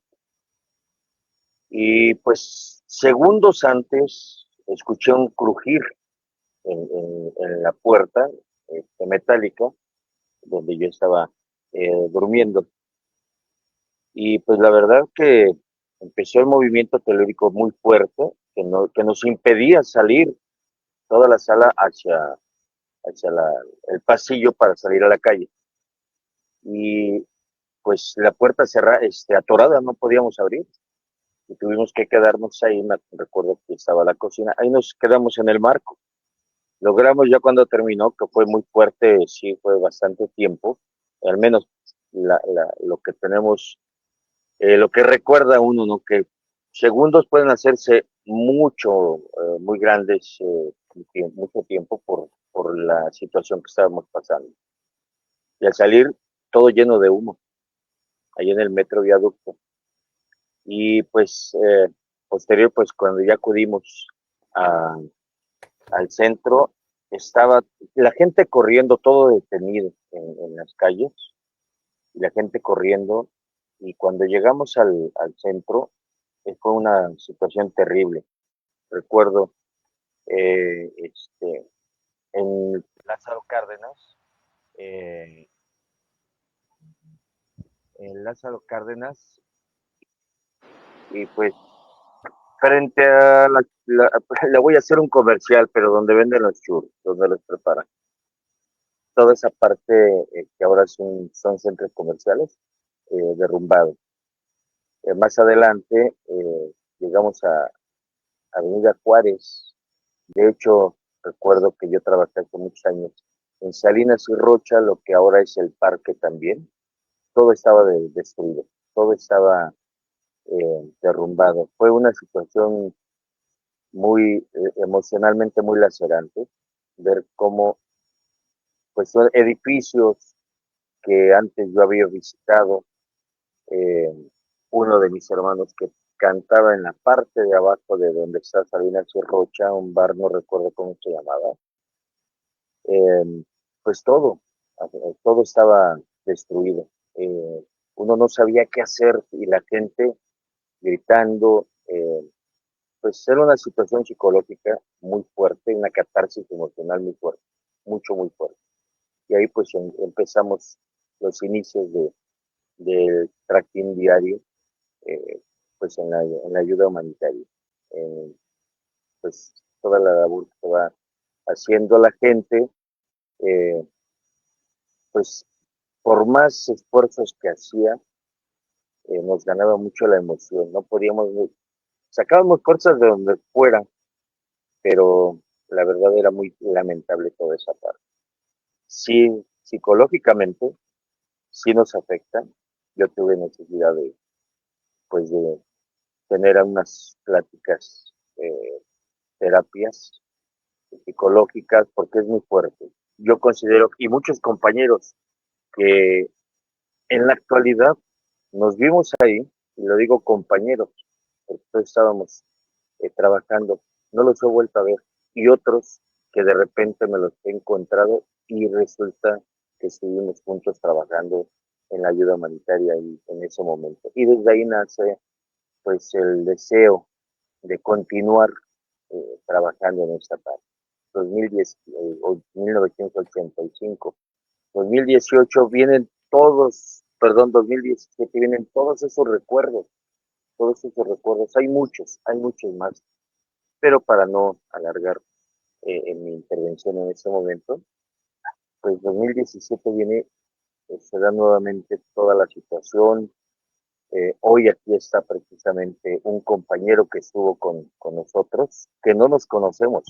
y pues segundos antes escuché un crujir en la puerta metálica donde yo estaba durmiendo. Y pues la verdad que empezó el movimiento telúrico muy fuerte que nos impedía salir toda la sala hacia el pasillo para salir a la calle. Y pues la puerta cerrada, atorada, no podíamos abrir. Y tuvimos que quedarnos ahí, me recuerdo que estaba la cocina, ahí nos quedamos en el marco. Logramos ya cuando terminó, que fue muy fuerte, sí, fue bastante tiempo, al menos lo que tenemos lo que recuerda uno, ¿no? Que segundos pueden hacerse mucho, muy grandes, mucho tiempo por la situación que estábamos pasando. Y al salir, todo lleno de humo, ahí en el metro viaducto. Y pues, posterior, pues cuando ya acudimos a, al centro, estaba la gente corriendo, todo detenido en las calles, y la gente corriendo, y cuando llegamos al centro, fue una situación terrible. Recuerdo en Lázaro Cárdenas, eh, en Lázaro Cárdenas, y pues frente a le voy a hacer un comercial, pero donde venden los churros, donde los preparan. Toda esa parte que ahora son centros comerciales, derrumbados. Más adelante llegamos a Avenida Juárez. De hecho, recuerdo que yo trabajé hace muchos años en Salinas y Rocha, lo que ahora es el parque también. Todo estaba destruido, todo estaba derrumbado. Fue una situación muy emocionalmente muy lacerante, ver cómo pues son edificios que antes yo había visitado, eh, uno de mis hermanos que cantaba en la parte de abajo de donde está Salinas y Rocha, un bar, no recuerdo cómo se llamaba, pues todo estaba destruido. Uno no sabía qué hacer y la gente gritando, pues era una situación psicológica muy fuerte, una catarsis emocional muy fuerte, mucho, muy fuerte. Y ahí pues empezamos los inicios del tracking diario, pues en la ayuda humanitaria. Pues toda la labor que va haciendo la gente, eh, pues por más esfuerzos que hacía, nos ganaba mucho la emoción, no podíamos, sacábamos fuerzas de donde fuera, pero la verdad era muy lamentable toda esa parte. Sí, psicológicamente, sí nos afecta. Yo tuve necesidad pues de tener unas pláticas, terapias psicológicas, porque es muy fuerte. Yo considero, y muchos compañeros, que en la actualidad nos vimos ahí, y lo digo compañeros, porque todos estábamos trabajando, no los he vuelto a ver, y otros que de repente me los he encontrado y resulta que estuvimos juntos trabajando en la ayuda humanitaria en ese momento. Y desde ahí nace pues el deseo de continuar trabajando en esta parte. 2010, 1985, 2018 vienen todos, perdón, 2017 vienen todos esos recuerdos, hay muchos más, pero para no alargar en mi intervención en este momento, pues 2017 viene, se da nuevamente toda la situación. Hoy aquí está precisamente un compañero que estuvo con nosotros, que no nos conocemos,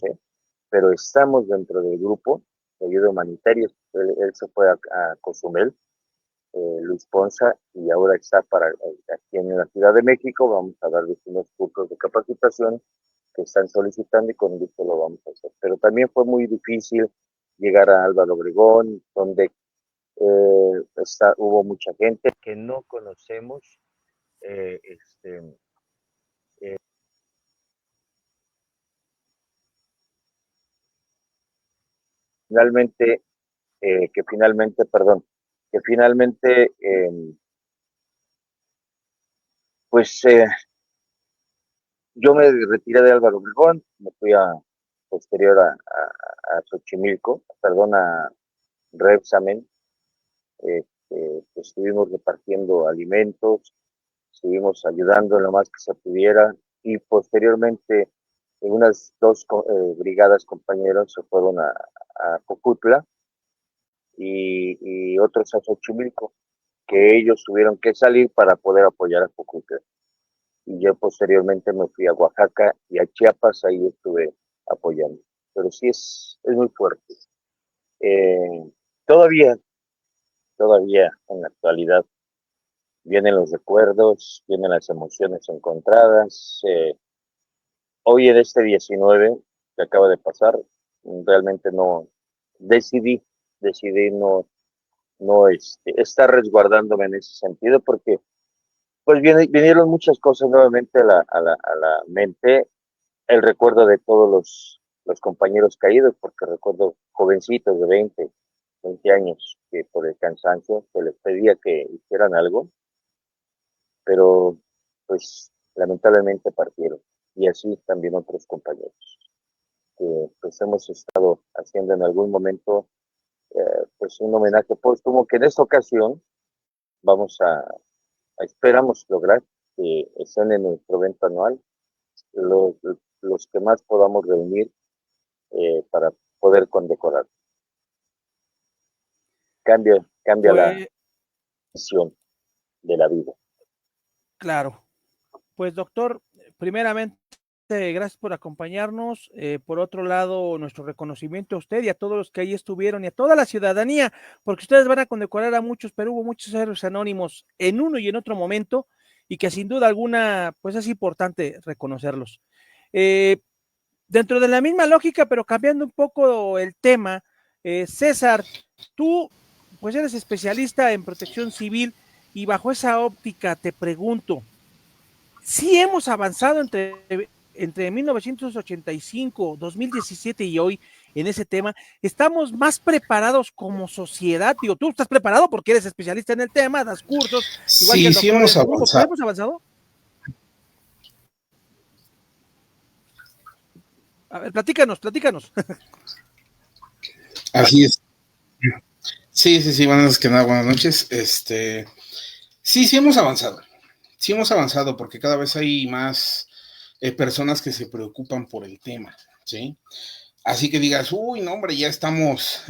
pero estamos dentro del grupo de ayuda humanitaria. Él se fue a Cozumel, Luis Ponza, y ahora está aquí en la Ciudad de México. Vamos a darles unos cursos de capacitación que están solicitando y con gusto lo vamos a hacer. Pero también fue muy difícil llegar a Álvaro Obregón, donde hubo mucha gente que no conocemos. eh, este, eh, finalmente, que finalmente, pues yo me retiré de Álvaro Obregón, me fui posterior a Xochimilco, perdón, a Repsamen. Estuvimos repartiendo alimentos, estuvimos ayudando en lo más que se pudiera, y posteriormente unas dos brigadas compañeros se fueron a Cocutla y otros a Xochimilco, que ellos tuvieron que salir para poder apoyar a Cocutla. Y yo posteriormente me fui a Oaxaca y a Chiapas, ahí estuve apoyando. Pero sí es muy fuerte. Eh, todavía, todavía en la actualidad vienen los recuerdos, vienen las emociones encontradas. Hoy en este 19 que acaba de pasar, realmente no decidí no estar resguardándome en ese sentido, porque pues vinieron muchas cosas nuevamente a la mente, el recuerdo de todos los compañeros caídos, porque recuerdo jovencitos de 20 años que por el cansancio se les pedía que hicieran algo, pero pues lamentablemente partieron, y así también otros compañeros que pues hemos estado haciendo en algún momento pues un homenaje póstumo, que en esta ocasión vamos esperamos lograr que estén en nuestro evento anual los, los que más podamos reunir para poder condecorar. Cambia la Pues, visión de la vida. claro. Pues, doctor, primeramente, gracias por acompañarnos. Por otro lado, nuestro reconocimiento a usted y a todos los que ahí estuvieron y a toda la ciudadanía, porque ustedes van a condecorar a muchos, pero hubo muchos héroes anónimos en uno y en otro momento, y que sin duda alguna, pues es importante reconocerlos. Eh, Dentro de la misma lógica, pero cambiando un poco el tema, César, tú pues eres especialista en protección civil, y bajo esa óptica te pregunto, sí hemos avanzado entre 1985, 2017 y hoy en ese tema. ¿Estamos más preparados como sociedad? Digo, tú estás preparado porque eres especialista en el tema, das cursos, igual que Sí, el sí doctor hemos Hugo, pero avanzado. ¿hemos avanzado? A ver, platícanos. Así es. Sí, sí, sí, buenas que nada, buenas noches. Sí, sí hemos avanzado. Sí hemos avanzado porque cada vez hay más personas que se preocupan por el tema, ¿sí? Así que digas, uy, no, hombre, ya estamos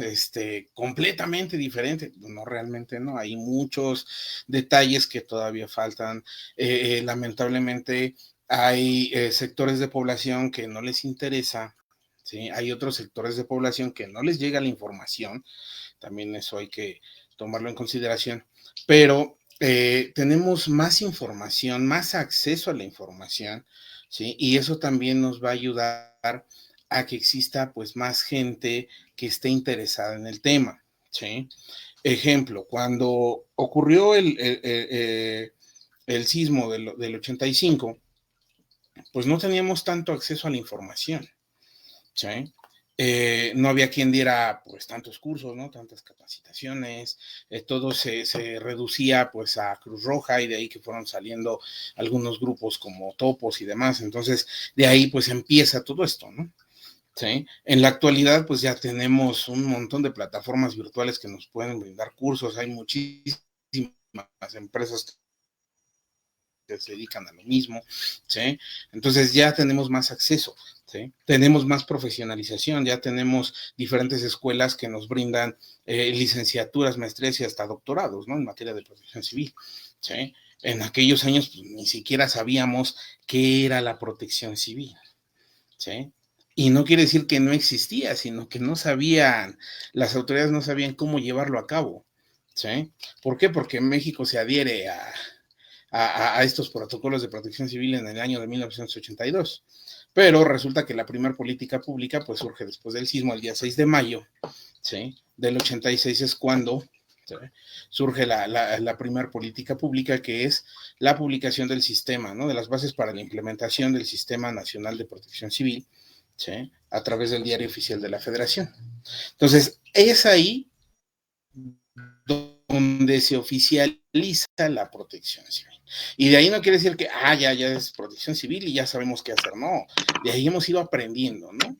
completamente diferente. No, realmente no. Hay muchos detalles que todavía faltan. Lamentablemente, hay sectores de población que no les interesa, ¿sí? Hay otros sectores de población que no les llega la información. También eso hay que tomarlo en consideración. Pero tenemos más información, más acceso a la información, ¿sí? Y eso también nos va a ayudar a que exista pues más gente que esté interesada en el tema, ¿sí? Ejemplo, cuando ocurrió el sismo del 85, pues no teníamos tanto acceso a la información, ¿sí? No había quien diera pues tantos cursos, ¿no? Tantas capacitaciones, todo se reducía pues a Cruz Roja, y de ahí que fueron saliendo algunos grupos como Topos y demás. Entonces de ahí pues empieza todo esto, ¿no? ¿Sí? En la actualidad, pues ya tenemos un montón de plataformas virtuales que nos pueden brindar cursos. Hay muchísimas empresas que se dedican a lo mismo, ¿sí? Entonces ya tenemos más acceso, ¿sí? Tenemos más profesionalización, ya tenemos diferentes escuelas que nos brindan licenciaturas, maestrías y hasta doctorados, ¿no? En materia de protección civil, ¿sí? En aquellos años pues, ni siquiera sabíamos qué era la protección civil, ¿sí? Y no quiere decir que no existía, sino que no sabían, las autoridades no sabían cómo llevarlo a cabo, ¿sí? ¿Por qué? Porque México se adhiere a estos protocolos de protección civil en el año de 1982, pero resulta que la primera política pública pues surge después del sismo, el día 6 de mayo, ¿sí? Del 86 es cuando, ¿sí? Surge la primera política pública, que es la publicación del sistema, ¿no? De las bases para la implementación del Sistema Nacional de Protección Civil, ¿sí? A través del Diario Oficial de la Federación. Entonces, es ahí donde se oficializa la protección civil. Y de ahí no quiere decir que, ya es protección civil y ya sabemos qué hacer, no. De ahí hemos ido aprendiendo, ¿no?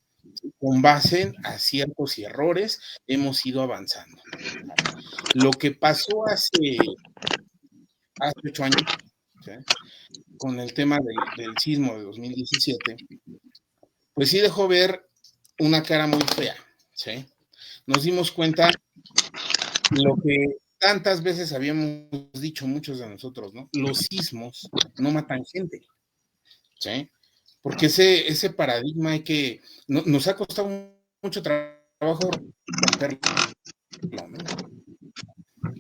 Con base en aciertos y errores, hemos ido avanzando. Lo que pasó hace 8 años, ¿sí? Con el tema del sismo de 2017, pues sí dejó ver una cara muy fea, ¿sí? Nos dimos cuenta lo que tantas veces habíamos dicho muchos de nosotros, ¿no? Los sismos no matan gente, ¿sí? Porque ese paradigma hay que, nos ha costado mucho trabajo romperlo, ¿no?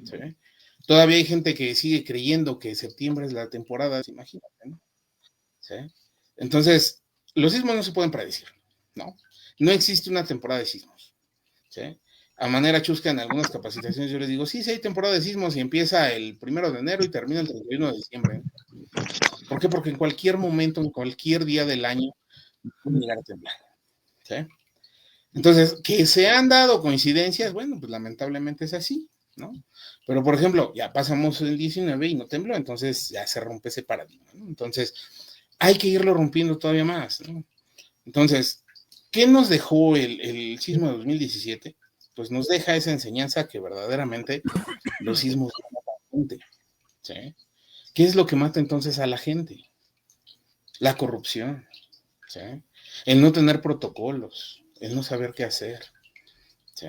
¿Sí? Todavía hay gente que sigue creyendo que septiembre es la temporada, imagínate, ¿no? ¿Sí? Entonces, los sismos no se pueden predecir, ¿no? No existe una temporada de sismos, ¿sí? A manera chusca, en algunas capacitaciones yo les digo, sí, sí hay temporada de sismos y empieza el 1 de enero y termina el 31 de diciembre. ¿Por qué? Porque en cualquier momento, en cualquier día del año, puede llegar a temblar, ¿sí? Entonces, que se han dado coincidencias, bueno, pues lamentablemente es así, ¿no? Pero, por ejemplo, ya pasamos el 19 y no tembló, entonces ya se rompe ese paradigma, ¿no? Entonces, hay que irlo rompiendo todavía más, ¿no? Entonces, ¿qué nos dejó el sismo de 2017? Pues nos deja esa enseñanza que verdaderamente los sismos matan a la gente, ¿sí? ¿Qué es lo que mata entonces a la gente? La corrupción, ¿sí? El no tener protocolos, el no saber qué hacer, ¿sí?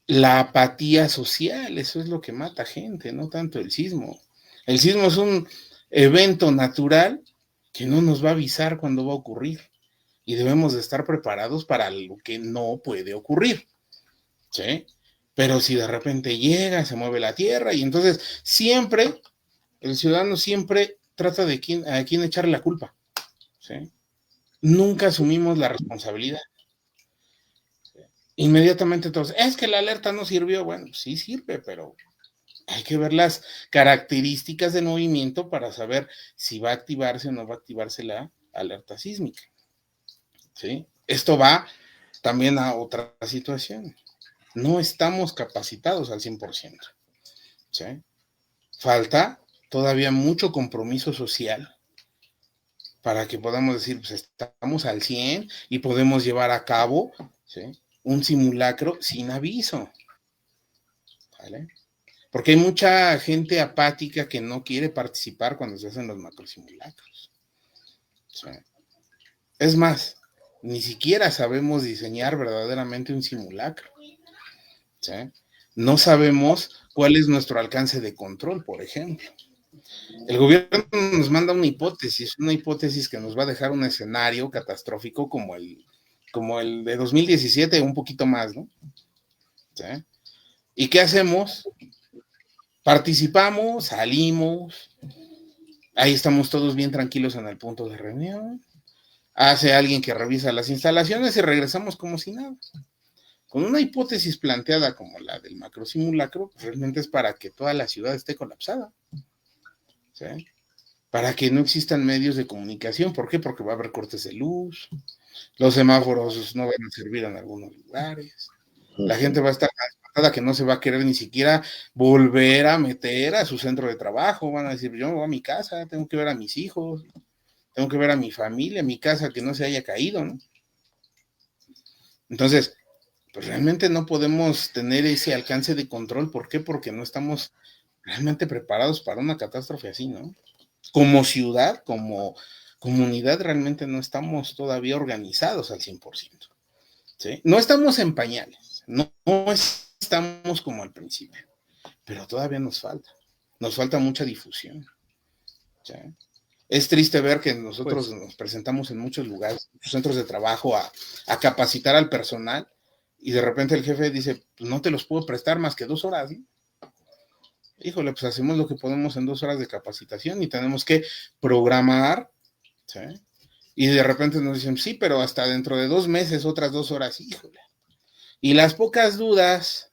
La apatía social, eso es lo que mata gente, no tanto el sismo. El sismo es un evento natural que no nos va a avisar cuándo va a ocurrir y debemos de estar preparados para lo que no puede ocurrir, ¿sí? Pero si de repente llega, se mueve la tierra y entonces siempre, el ciudadano siempre trata de a quién echarle la culpa, ¿sí? Nunca asumimos la responsabilidad. Inmediatamente todos, es que la alerta no sirvió. Bueno, sí sirve, pero hay que ver las características del movimiento para saber si va a activarse o no va a activarse la alerta sísmica, ¿sí? Esto va también a otra situación. No estamos capacitados al 100%, ¿sí? Falta todavía mucho compromiso social para que podamos decir, pues estamos al 100 y podemos llevar a cabo, ¿sí?, un simulacro sin aviso, ¿vale? Porque hay mucha gente apática que no quiere participar cuando se hacen los macrosimulacros, ¿sí? Es más, ni siquiera sabemos diseñar verdaderamente un simulacro, ¿sí? No sabemos cuál es nuestro alcance de control, por ejemplo. El gobierno nos manda una hipótesis que nos va a dejar un escenario catastrófico como el de 2017, un poquito más, ¿no? ¿Sí? ¿Y qué hacemos? Participamos, salimos, ahí estamos todos bien tranquilos en el punto de reunión, hace alguien que revisa las instalaciones y regresamos como si nada. Con una hipótesis planteada como la del macrosimulacro, realmente es para que toda la ciudad esté colapsada, ¿sí? Para que no existan medios de comunicación. ¿Por qué? Porque va a haber cortes de luz, los semáforos no van a servir en algunos lugares, la gente va a estar espantada que no se va a querer ni siquiera volver a meter a su centro de trabajo, van a decir, yo me voy a mi casa, tengo que ver a mis hijos, tengo que ver a mi familia, mi casa que no se haya caído, ¿no? Entonces, pues realmente no podemos tener ese alcance de control. ¿Por qué? Porque no estamos realmente preparados para una catástrofe así, ¿no? Como ciudad, como comunidad, realmente no estamos todavía organizados al 100%, ¿sí? No estamos en pañales, no estamos como al principio, pero todavía nos falta mucha difusión, ¿sí? Es triste ver que nosotros nos presentamos en muchos lugares, muchos centros de trabajo a capacitar al personal y de repente el jefe dice, pues no te los puedo prestar más que 2 horas, ¿no? Híjole, pues hacemos lo que podemos en 2 horas de capacitación y tenemos que programar, ¿sí? Y de repente nos dicen, sí, pero hasta dentro de 2 meses, otras 2 horas, híjole. Y las pocas dudas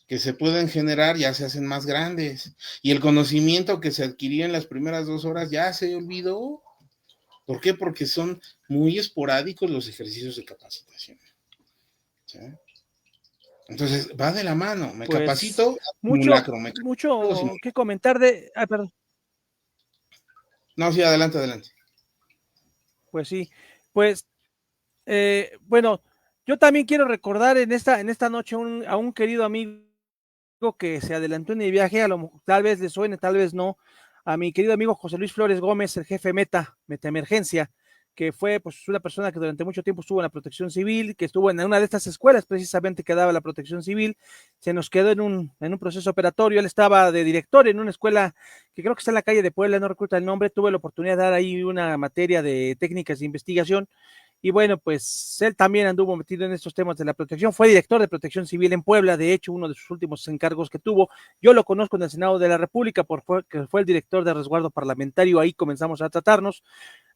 que se pueden generar ya se hacen más grandes. Y el conocimiento que se adquirió en las primeras 2 horas ya se olvidó. ¿Por qué? Porque son muy esporádicos los ejercicios de capacitación, ¿sí? Entonces, va de la mano, me capacito, mucho simulacro. que comentar de... perdón. No, sí, adelante. Pues sí, pues, bueno, yo también quiero recordar en esta noche a un querido amigo que se adelantó en el viaje, tal vez le suene, tal vez no, a mi querido amigo José Luis Flores Gómez, el jefe Meta Emergencia, que fue pues una persona que durante mucho tiempo estuvo en la Protección Civil, que estuvo en una de estas escuelas precisamente que daba la Protección Civil, se nos quedó en un proceso operatorio, él estaba de director en una escuela que creo que está en la calle de Puebla, no recuerdo el nombre, tuve la oportunidad de dar ahí una materia de técnicas de investigación, y bueno, pues él también anduvo metido en estos temas de la protección, fue director de Protección Civil en Puebla, de hecho, uno de sus últimos encargos que tuvo. Yo lo conozco en el Senado de la República porque fue el director de resguardo parlamentario, ahí comenzamos a tratarnos.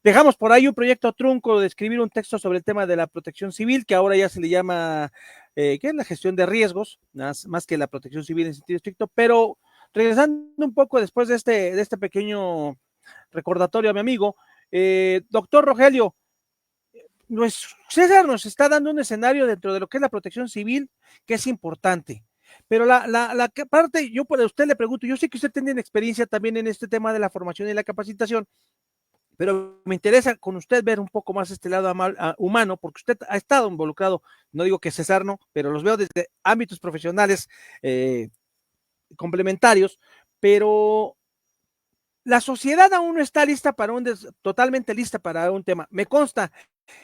Dejamos por ahí un proyecto trunco de escribir un texto sobre el tema de la protección civil, que ahora ya se le llama, ¿qué es la gestión de riesgos? Más que la protección civil en sentido estricto, pero regresando un poco después de este pequeño recordatorio a mi amigo, doctor Rogelio, César nos está dando un escenario dentro de lo que es la protección civil que es importante. Pero la parte, yo por usted le pregunto, yo sé que usted tiene experiencia también en este tema de la formación y la capacitación, pero me interesa con usted ver un poco más este lado humano, porque usted ha estado involucrado, no digo que César no, pero los veo desde ámbitos profesionales complementarios, pero la sociedad aún no está lista para totalmente lista para un tema. Me consta,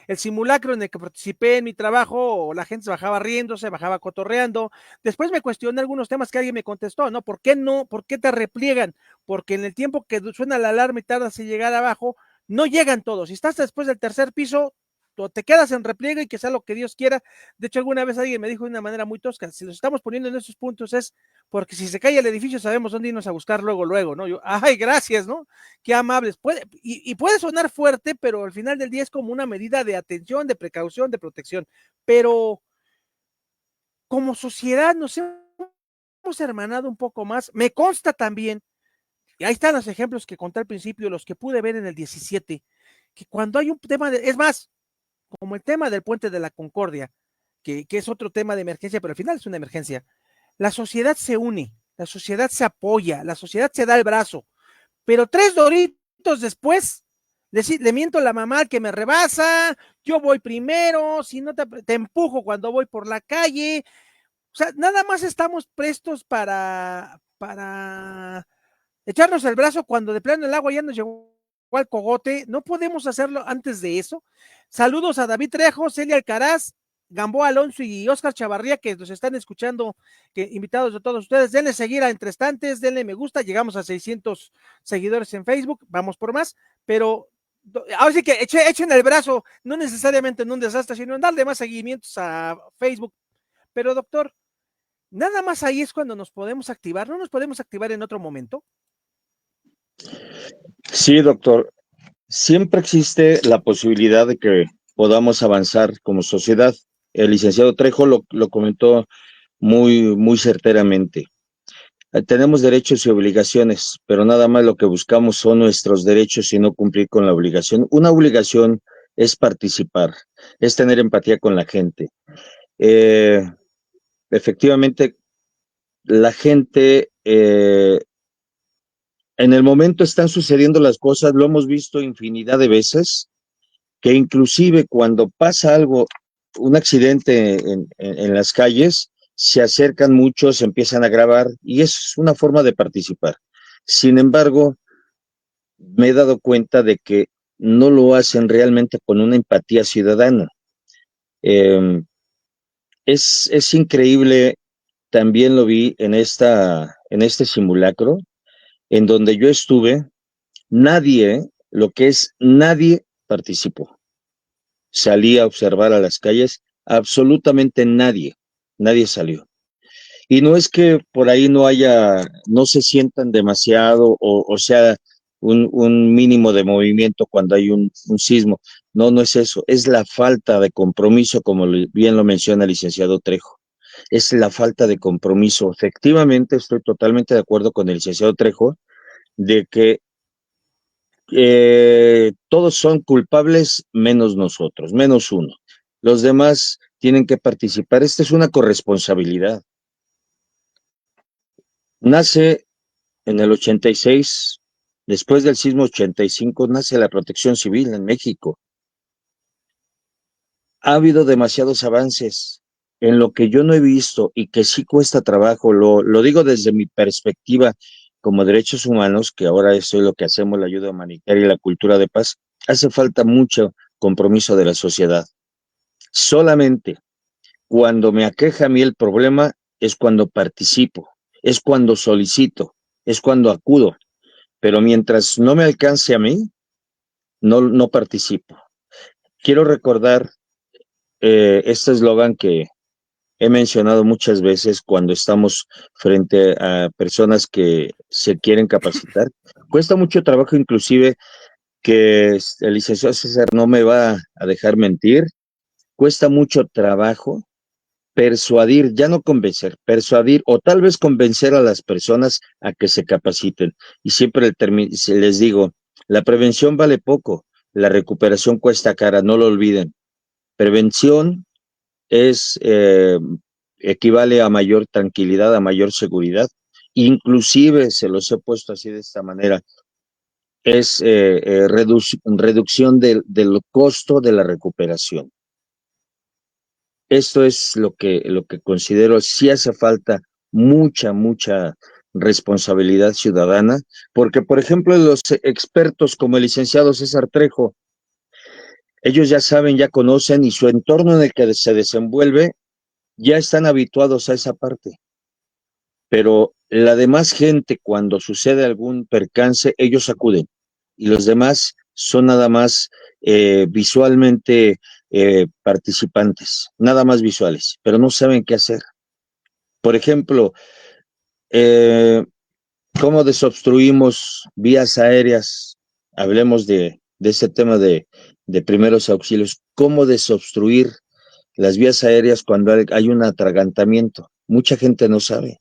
el simulacro en el que participé en mi trabajo, la gente se bajaba riéndose, bajaba cotorreando. Después me cuestioné algunos temas que alguien me contestó, ¿no? ¿Por qué no? ¿Por qué te repliegan? Porque en el tiempo que suena la alarma y tardas en llegar abajo, no llegan todos. Si estás después del tercer piso, te quedas en repliegue y que sea lo que Dios quiera. De hecho, alguna vez alguien me dijo de una manera muy tosca, si los estamos poniendo en esos puntos es porque si se cae el edificio sabemos dónde irnos a buscar luego, ¿no? Yo, ay, gracias, ¿no? Qué amables. Y puede sonar fuerte, pero al final del día es como una medida de atención, de precaución, de protección. Pero como sociedad nos hemos hermanado un poco más. Me consta también, y ahí están los ejemplos que conté al principio, los que pude ver en el 17, que cuando hay un tema, es más, como el tema del puente de la Concordia, que es otro tema de emergencia, pero al final es una emergencia, la sociedad se une, la sociedad se apoya, la sociedad se da el brazo, pero 3 doritos después, le miento a la mamá que me rebasa, yo voy primero, si no te empujo cuando voy por la calle, o sea, nada más estamos prestos para echarnos el brazo cuando de plano el agua ya nos llegó al cogote, no podemos hacerlo antes de eso. Saludos a David Trejo, Celia Alcaraz, Gamboa Alonso y Oscar Chavarría, que nos están escuchando, invitados de todos ustedes. Denle seguir a Entre Estantes, denle me gusta, llegamos a 600 seguidores en Facebook, vamos por más, pero ahora sí que echen el brazo, no necesariamente en un desastre, sino en darle más seguimientos a Facebook. Pero doctor, nada más ahí es cuando nos podemos activar, ¿no nos podemos activar en otro momento? Sí, doctor. Siempre existe la posibilidad de que podamos avanzar como sociedad. El licenciado Trejo lo comentó muy certeramente. Tenemos derechos y obligaciones, pero nada más lo que buscamos son nuestros derechos y no cumplir con la obligación. Una obligación es participar, es tener empatía con la gente. Efectivamente, la gente, en el momento están sucediendo las cosas, lo hemos visto infinidad de veces, que inclusive cuando pasa algo, un accidente en las calles, se acercan muchos, empiezan a grabar y es una forma de participar. Sin embargo, me he dado cuenta de que no lo hacen realmente con una empatía ciudadana. Es increíble, también lo vi en este simulacro, en donde yo estuve, nadie participó. Salí a observar a las calles, absolutamente nadie salió. Y no es que por ahí no se sientan demasiado o sea un mínimo de movimiento cuando hay un sismo. No es eso, es la falta de compromiso, como bien lo menciona el licenciado Trejo. Es la falta de compromiso. Efectivamente, estoy totalmente de acuerdo con el licenciado Trejo de que todos son culpables menos nosotros, menos uno. Los demás tienen que participar. Esta es una corresponsabilidad. Nace en el 86, después del sismo 85, nace la Protección Civil en México. Ha habido demasiados avances en lo que yo no he visto y que sí cuesta trabajo. Lo digo desde mi perspectiva como derechos humanos, que ahora eso es lo que hacemos, la ayuda humanitaria y la cultura de paz. Hace falta mucho compromiso de la sociedad. Solamente cuando me aqueja a mí el problema es cuando participo, es cuando solicito, es cuando acudo, pero mientras no me alcance a mí, no participo. quiero recordar este eslogan que he mencionado muchas veces cuando estamos frente a personas que se quieren capacitar. Cuesta mucho trabajo, inclusive, que el licenciado César no me va a dejar mentir, cuesta mucho trabajo persuadir, ya no convencer, persuadir o tal vez convencer a las personas a que se capaciten. Y siempre les digo, la prevención vale poco, la recuperación cuesta cara, no lo olviden. Prevención es equivale a mayor tranquilidad, a mayor seguridad. Inclusive, se los he puesto así de esta manera, es reducción del costo de la recuperación. Esto es lo que considero, sí hace falta mucha responsabilidad ciudadana, porque, por ejemplo, los expertos como el licenciado César Trejo, ellos ya saben, ya conocen, y su entorno en el que se desenvuelve, ya están habituados a esa parte. Pero la demás gente, cuando sucede algún percance, ellos acuden. Y los demás son nada más visualmente participantes, nada más visuales, pero no saben qué hacer. Por ejemplo, ¿cómo desobstruimos vías aéreas? Hablemos de ese tema de primeros auxilios. ¿Cómo desobstruir las vías aéreas cuando hay un atragantamiento? Mucha gente no sabe.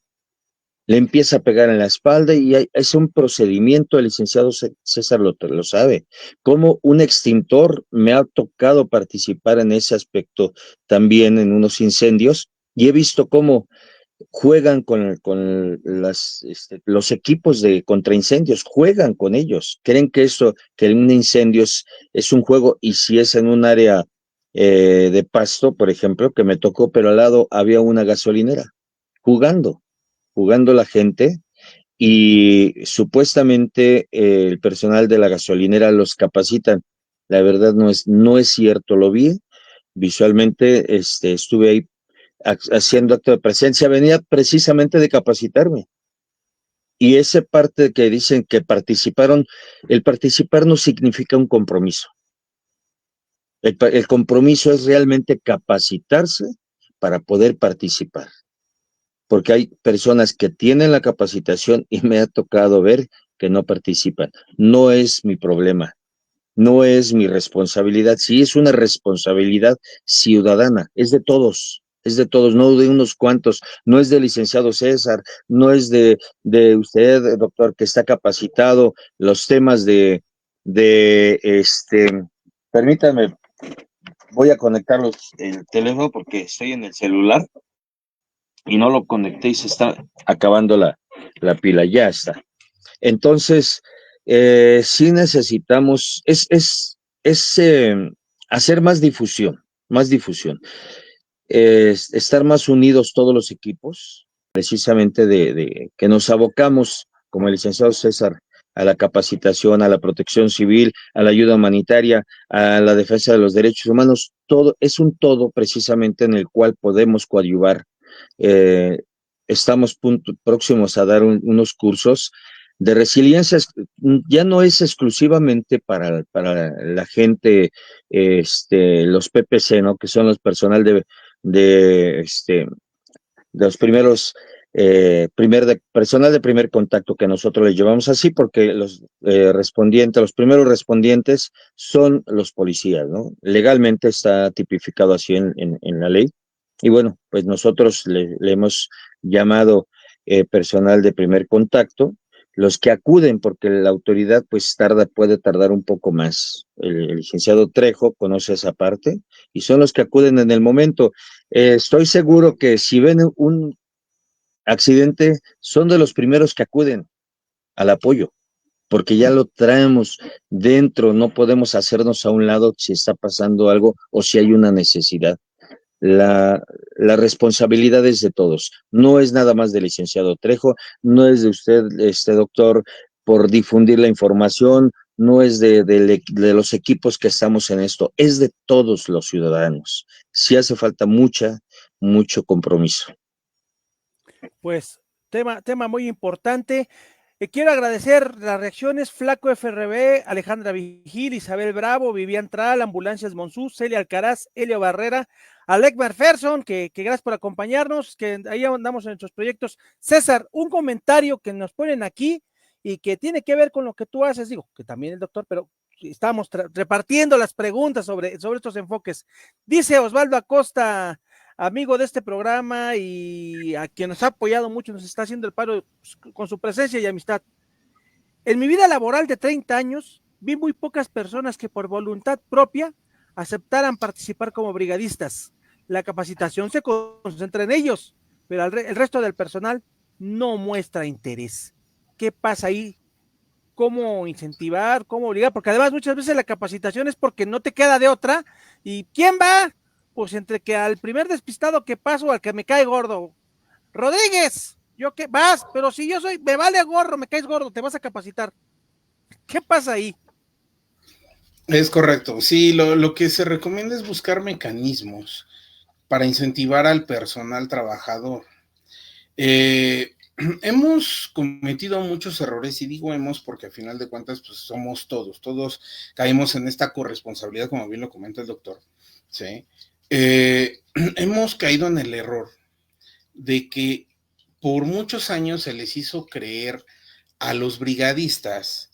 Le empieza a pegar en la espalda y es un procedimiento, el licenciado César lo sabe. Como un extintor, me ha tocado participar en ese aspecto también en unos incendios y he visto cómo juegan con los equipos de contraincendios, juegan con ellos, creen que un incendio es un juego, y si es en un área de pasto, por ejemplo, que me tocó, pero al lado había una gasolinera, jugando la gente, y supuestamente el personal de la gasolinera los capacitan. La verdad no es cierto, lo vi visualmente, estuve ahí haciendo acto de presencia, venía precisamente de capacitarme. Y esa parte que dicen que participaron, el participar no significa un compromiso. El compromiso es realmente capacitarse para poder participar. Porque hay personas que tienen la capacitación y me ha tocado ver que no participan. No es mi problema, no es mi responsabilidad. Sí, es una responsabilidad ciudadana, es de todos, no de unos cuantos, no es del licenciado César, no es de usted, doctor, que está capacitado, los temas permítanme, voy a conectar el teléfono porque estoy en el celular y no lo conecté y se está acabando la pila, ya está. Entonces, sí necesitamos, hacer más difusión, estar más unidos todos los equipos, precisamente de que nos abocamos, como el licenciado César, a la capacitación, a la protección civil, a la ayuda humanitaria, a la defensa de los derechos humanos. Todo es un todo precisamente en el cual podemos coadyuvar. Eh, Estamos próximos a dar unos cursos de resiliencia. Ya no es exclusivamente para la gente, los PPC, ¿no? Que son los personal de los primeros, personal de primer contacto, que nosotros les llevamos así, porque los los primeros respondientes son los policías, ¿no? Legalmente está tipificado así en la ley. Y bueno, pues nosotros le hemos llamado personal de primer contacto, los que acuden, porque la autoridad pues puede tardar un poco más. El licenciado Trejo conoce esa parte y son los que acuden en el momento. Estoy seguro que si ven un accidente, son de los primeros que acuden al apoyo, porque ya lo traemos dentro, no podemos hacernos a un lado si está pasando algo o si hay una necesidad. La responsabilidad es de todos, no es nada más del licenciado Trejo, no es de usted, doctor, por difundir la información, no es de los equipos que estamos en esto, es de todos los ciudadanos. Sí hace falta mucho compromiso. Pues tema muy importante. Quiero agradecer las reacciones: Flaco FRB, Alejandra Vigil, Isabel Bravo, Vivian Tral, Ambulancias Monsú, Celia Alcaraz, Elio Barrera, Alec Merferson, que gracias por acompañarnos, que ahí andamos en nuestros proyectos. César, un comentario que nos ponen aquí y que tiene que ver con lo que tú haces, digo, que también el doctor, pero estamos repartiendo las preguntas sobre estos enfoques. Dice Osvaldo Acosta, amigo de este programa y a quien nos ha apoyado mucho, nos está haciendo el paro con su presencia y amistad. En mi vida laboral de 30 años, vi muy pocas personas que por voluntad propia aceptaran participar como brigadistas. La capacitación se concentra en ellos, pero el resto del personal no muestra interés. ¿Qué pasa ahí? ¿Cómo incentivar? ¿Cómo obligar? Porque además muchas veces la capacitación es porque no te queda de otra. ¿Y quién va? Pues entre que al primer despistado que paso, al que me cae gordo. Rodríguez, yo qué vas, pero si yo soy, me vale gorro, me caes gordo, te vas a capacitar. ¿Qué pasa ahí? Es correcto. Sí, lo que se recomienda es buscar mecanismos para incentivar al personal trabajador. Hemos cometido muchos errores, y digo hemos porque al final de cuentas pues somos todos caímos en esta corresponsabilidad, como bien lo comenta el doctor, ¿sí? Hemos caído en el error de que por muchos años se les hizo creer a los brigadistas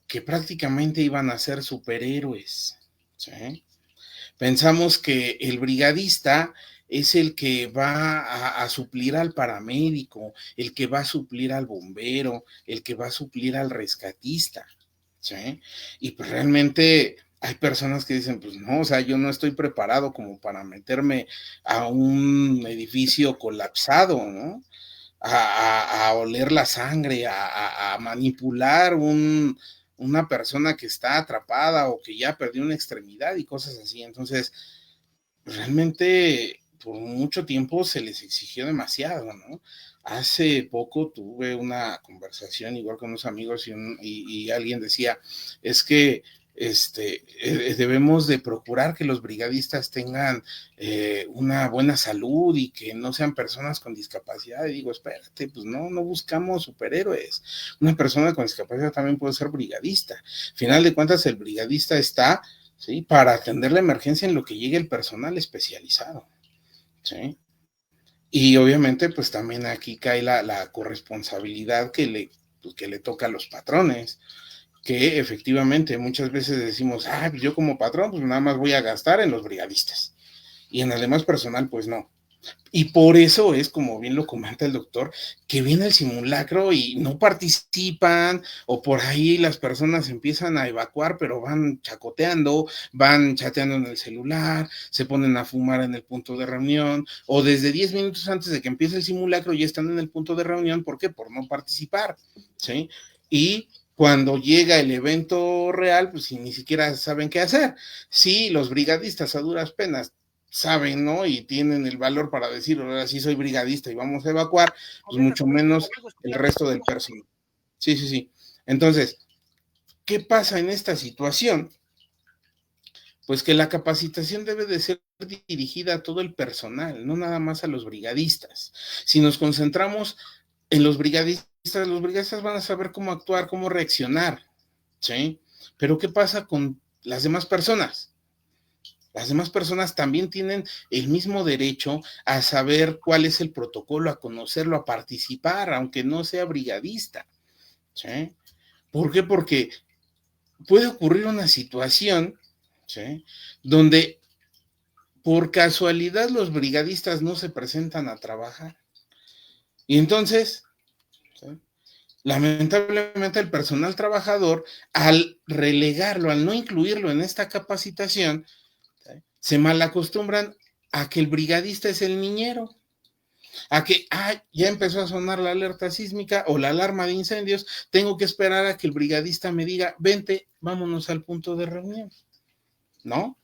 que prácticamente iban a ser superhéroes, ¿sí? Pensamos que el brigadista es el que va a suplir al paramédico, el que va a suplir al bombero, el que va a suplir al rescatista, ¿sí? Y pues realmente hay personas que dicen, pues no, o sea, yo no estoy preparado como para meterme a un edificio colapsado, ¿no? A oler la sangre, a manipular una persona que está atrapada o que ya perdió una extremidad y cosas así. Entonces, realmente por mucho tiempo se les exigió demasiado, ¿no? Hace poco tuve una conversación igual con unos amigos y alguien decía, es que debemos de procurar que los brigadistas tengan una buena salud y que no sean personas con discapacidad. Y digo, espérate, pues no buscamos superhéroes. Una persona con discapacidad también puede ser brigadista. Final de cuentas, el brigadista está, ¿sí?, para atender la emergencia en lo que llegue el personal especializado, ¿sí? Y obviamente, pues también aquí cae la corresponsabilidad que le toca a los patrones, que efectivamente muchas veces decimos, pues yo como patrón, pues nada más voy a gastar en los brigadistas, y en el demás personal, pues no. Y por eso es, como bien lo comenta el doctor, que viene el simulacro y no participan, o por ahí las personas empiezan a evacuar, pero van chacoteando, van chateando en el celular, se ponen a fumar en el punto de reunión, o desde 10 minutos antes de que empiece el simulacro ya están en el punto de reunión. ¿Por qué? Por no participar, ¿sí? Y cuando llega el evento real, pues ni siquiera saben qué hacer. Sí, los brigadistas a duras penas saben, ¿no? Y tienen el valor para decir, ahora sí soy brigadista y vamos a evacuar, pues mucho menos el resto del personal. Sí. Entonces, ¿qué pasa en esta situación? Pues que la capacitación debe de ser dirigida a todo el personal, no nada más a los brigadistas. Si nos concentramos en los brigadistas van a saber cómo actuar, cómo reaccionar, ¿sí? Pero ¿qué pasa con las demás personas? Las demás personas también tienen el mismo derecho a saber cuál es el protocolo, a conocerlo, a participar, aunque no sea brigadista, ¿sí? ¿Por qué? Porque puede ocurrir una situación, ¿sí?, donde por casualidad los brigadistas no se presentan a trabajar. Y entonces, ¿sí?, lamentablemente el personal trabajador, al relegarlo, al no incluirlo en esta capacitación, se malacostumbran a que el brigadista es el niñero, a que ya empezó a sonar la alerta sísmica o la alarma de incendios, tengo que esperar a que el brigadista me diga, vente, vámonos al punto de reunión, ¿no?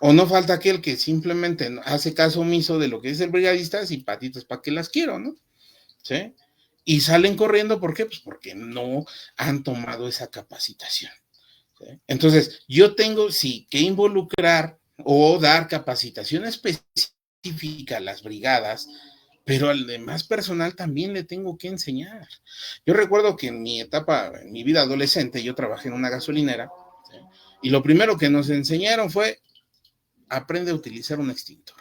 O no falta aquel que simplemente hace caso omiso de lo que dice el brigadista, y patitas, ¿para qué las quiero, no? ¿Sí? Y salen corriendo, ¿por qué? Pues porque no han tomado esa capacitación, ¿sí? Entonces, yo tengo sí que involucrar o dar capacitación específica a las brigadas, pero al demás personal también le tengo que enseñar. Yo recuerdo que en mi etapa, en mi vida adolescente, yo trabajé en una gasolinera, ¿sí? Y lo primero que nos enseñaron fue, aprende a utilizar un extintor,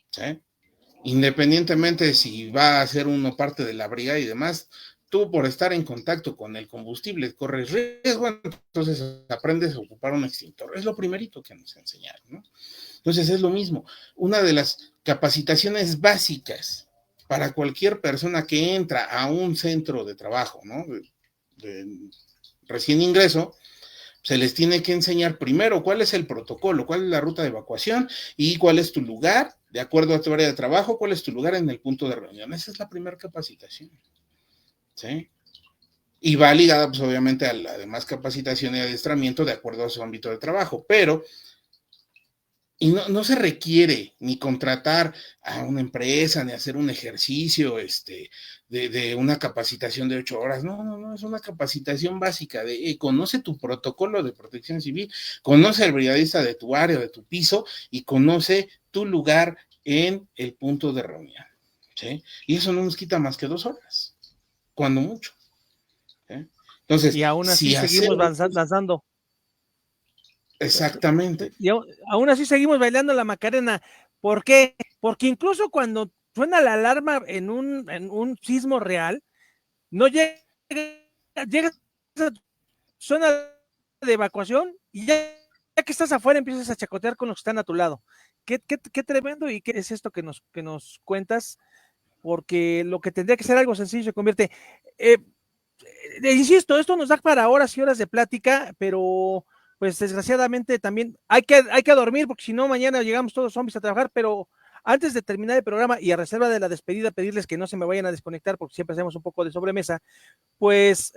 ¿sí? Independientemente de si va a ser uno parte de la brigada y demás, tú por estar en contacto con el combustible corres riesgo, entonces aprendes a ocupar un extintor. Es lo primerito que nos enseñaron, ¿no? Entonces es lo mismo. Una de las capacitaciones básicas para cualquier persona que entra a un centro de trabajo, ¿no? De recién ingreso, se les tiene que enseñar primero cuál es el protocolo, cuál es la ruta de evacuación y cuál es tu lugar, de acuerdo a tu área de trabajo, cuál es tu lugar en el punto de reunión. Esa es la primera capacitación, ¿sí? Y va ligada, pues, obviamente, a la demás capacitación y adiestramiento de acuerdo a su ámbito de trabajo, pero y no se requiere ni contratar a una empresa, ni hacer un ejercicio de una capacitación de 8 horas. No, es una capacitación básica de conoce tu protocolo de protección civil, conoce al brigadista de tu área, de tu piso, y conoce tu lugar en el punto de reunión, ¿sí? Y eso no nos quita más que 2 horas, cuando mucho, ¿sí? Entonces, Y aún así si seguimos hacemos danzando. exactamente, Y aún así seguimos bailando la Macarena. ¿Por qué? Porque incluso cuando suena la alarma en un sismo real, no llega, suena de evacuación y ya que estás afuera empiezas a chacotear con los que están a tu lado. Qué tremendo y qué es esto que nos cuentas, porque lo que tendría que ser algo sencillo se convierte. Insisto, esto nos da para horas y horas de plática, pero pues desgraciadamente también hay que dormir, porque si no mañana llegamos todos zombies a trabajar. Pero antes de terminar el programa y a reserva de la despedida, pedirles que no se me vayan a desconectar, porque siempre hacemos un poco de sobremesa. Pues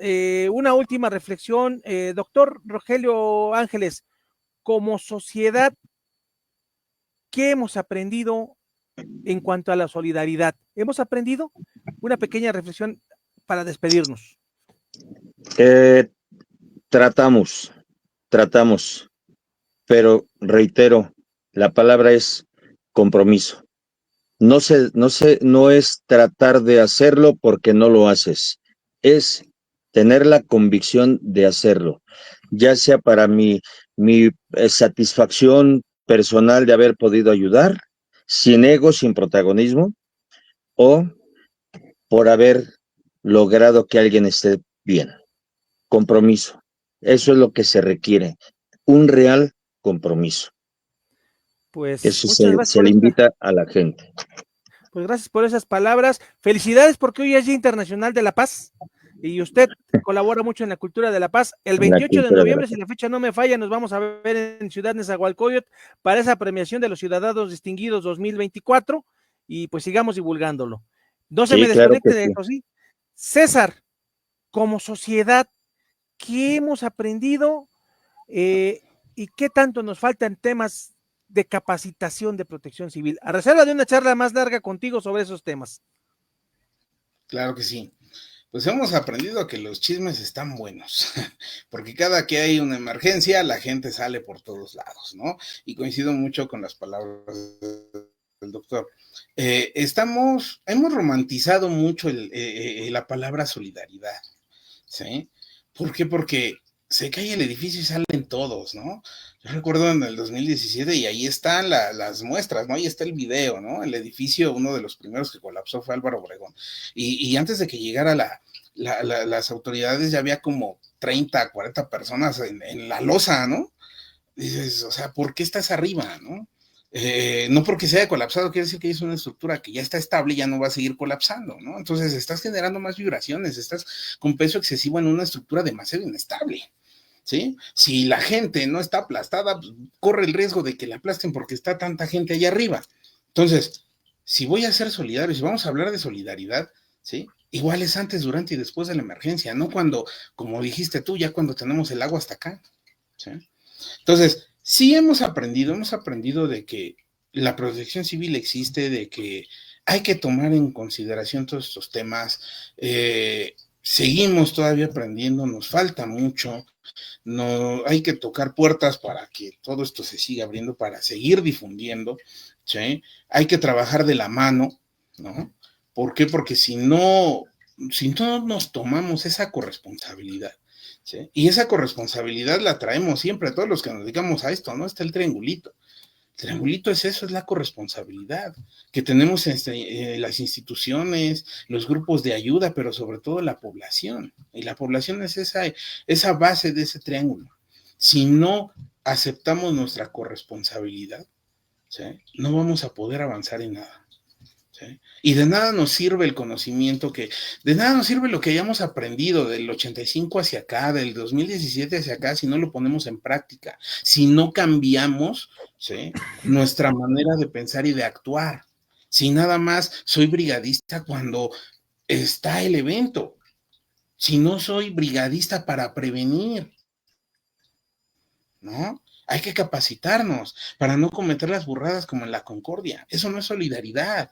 una última reflexión, doctor Rogelio Ángeles, como sociedad, ¿qué hemos aprendido en cuanto a la solidaridad? ¿Hemos aprendido? Una pequeña reflexión para despedirnos. Tratamos, pero reitero, la palabra es compromiso. No es tratar de hacerlo porque no lo haces, es tener la convicción de hacerlo, ya sea para mi satisfacción personal de haber podido ayudar, sin ego, sin protagonismo, o por haber logrado que alguien esté bien. Compromiso. Eso es lo que se requiere, un real compromiso. Pues Eso muchas gracias se por le esta. invita a la gente. Pues gracias por esas palabras. Felicidades porque hoy es Día Internacional de la Paz y usted colabora mucho en la cultura de la paz. El En la 28 de cultura de la noviembre, si la fecha no me falla, nos vamos a ver en Ciudad Nezahualcóyotl para esa premiación de los Ciudadanos Distinguidos 2024 y pues sigamos divulgándolo. No se me Sí, claro que desconecte de sí. eso, ¿sí? César, como sociedad, ¿qué hemos aprendido y qué tanto nos faltan temas de capacitación de protección civil? A reserva de una charla más larga contigo sobre esos temas. claro que sí. Pues hemos aprendido que los chismes están buenos, porque cada que hay una emergencia, la gente sale por todos lados, ¿no? Y coincido mucho con las palabras del doctor. Hemos romantizado mucho la palabra solidaridad, ¿sí? ¿Por qué? Porque se cae el edificio y salen todos, ¿no? Yo recuerdo en el 2017 y ahí están las muestras, ¿no? Ahí está el video, ¿no? El edificio, uno de los primeros que colapsó fue Álvaro Obregón. Y antes de que llegara las autoridades ya había como 30, 40 personas en la losa, ¿no? Dices, o sea, ¿por qué estás arriba, no? No porque se haya colapsado, quiere decir que es una estructura que ya está estable y ya no va a seguir colapsando, ¿no? Entonces estás generando más vibraciones, estás con peso excesivo en una estructura demasiado inestable, ¿sí? Si la gente no está aplastada, pues, corre el riesgo de que la aplasten porque está tanta gente allá arriba. Entonces, si voy a ser solidario, si vamos a hablar de solidaridad, ¿sí? Igual es antes, durante y después de la emergencia, no cuando, como dijiste tú, ya cuando tenemos el agua hasta acá, ¿sí? Entonces, sí hemos aprendido de que la protección civil existe, de que hay que tomar en consideración todos estos temas. Seguimos todavía aprendiendo, nos falta mucho. No hay que tocar puertas para que todo esto se siga abriendo, para seguir difundiendo, ¿sí? Hay que trabajar de la mano, ¿no? ¿Por qué? Porque si no nos tomamos esa corresponsabilidad, ¿sí? Y esa corresponsabilidad la traemos siempre a todos los que nos dedicamos a esto, ¿no? Está el triangulito. El triangulito es eso, es la corresponsabilidad que tenemos en las instituciones, los grupos de ayuda, pero sobre todo la población. Y la población es esa base de ese triángulo. Si no aceptamos nuestra corresponsabilidad, ¿sí? No vamos a poder avanzar en nada. ¿Sí? Y de nada nos sirve el conocimiento de nada nos sirve lo que hayamos aprendido del 85 hacia acá, del 2017 hacia acá, si no lo ponemos en práctica, si no cambiamos, ¿sí? Nuestra manera de pensar y de actuar. Si nada más soy brigadista cuando está el evento, si no soy brigadista para prevenir, ¿no? Hay que capacitarnos para no cometer las burradas como en la Concordia. Eso no es solidaridad.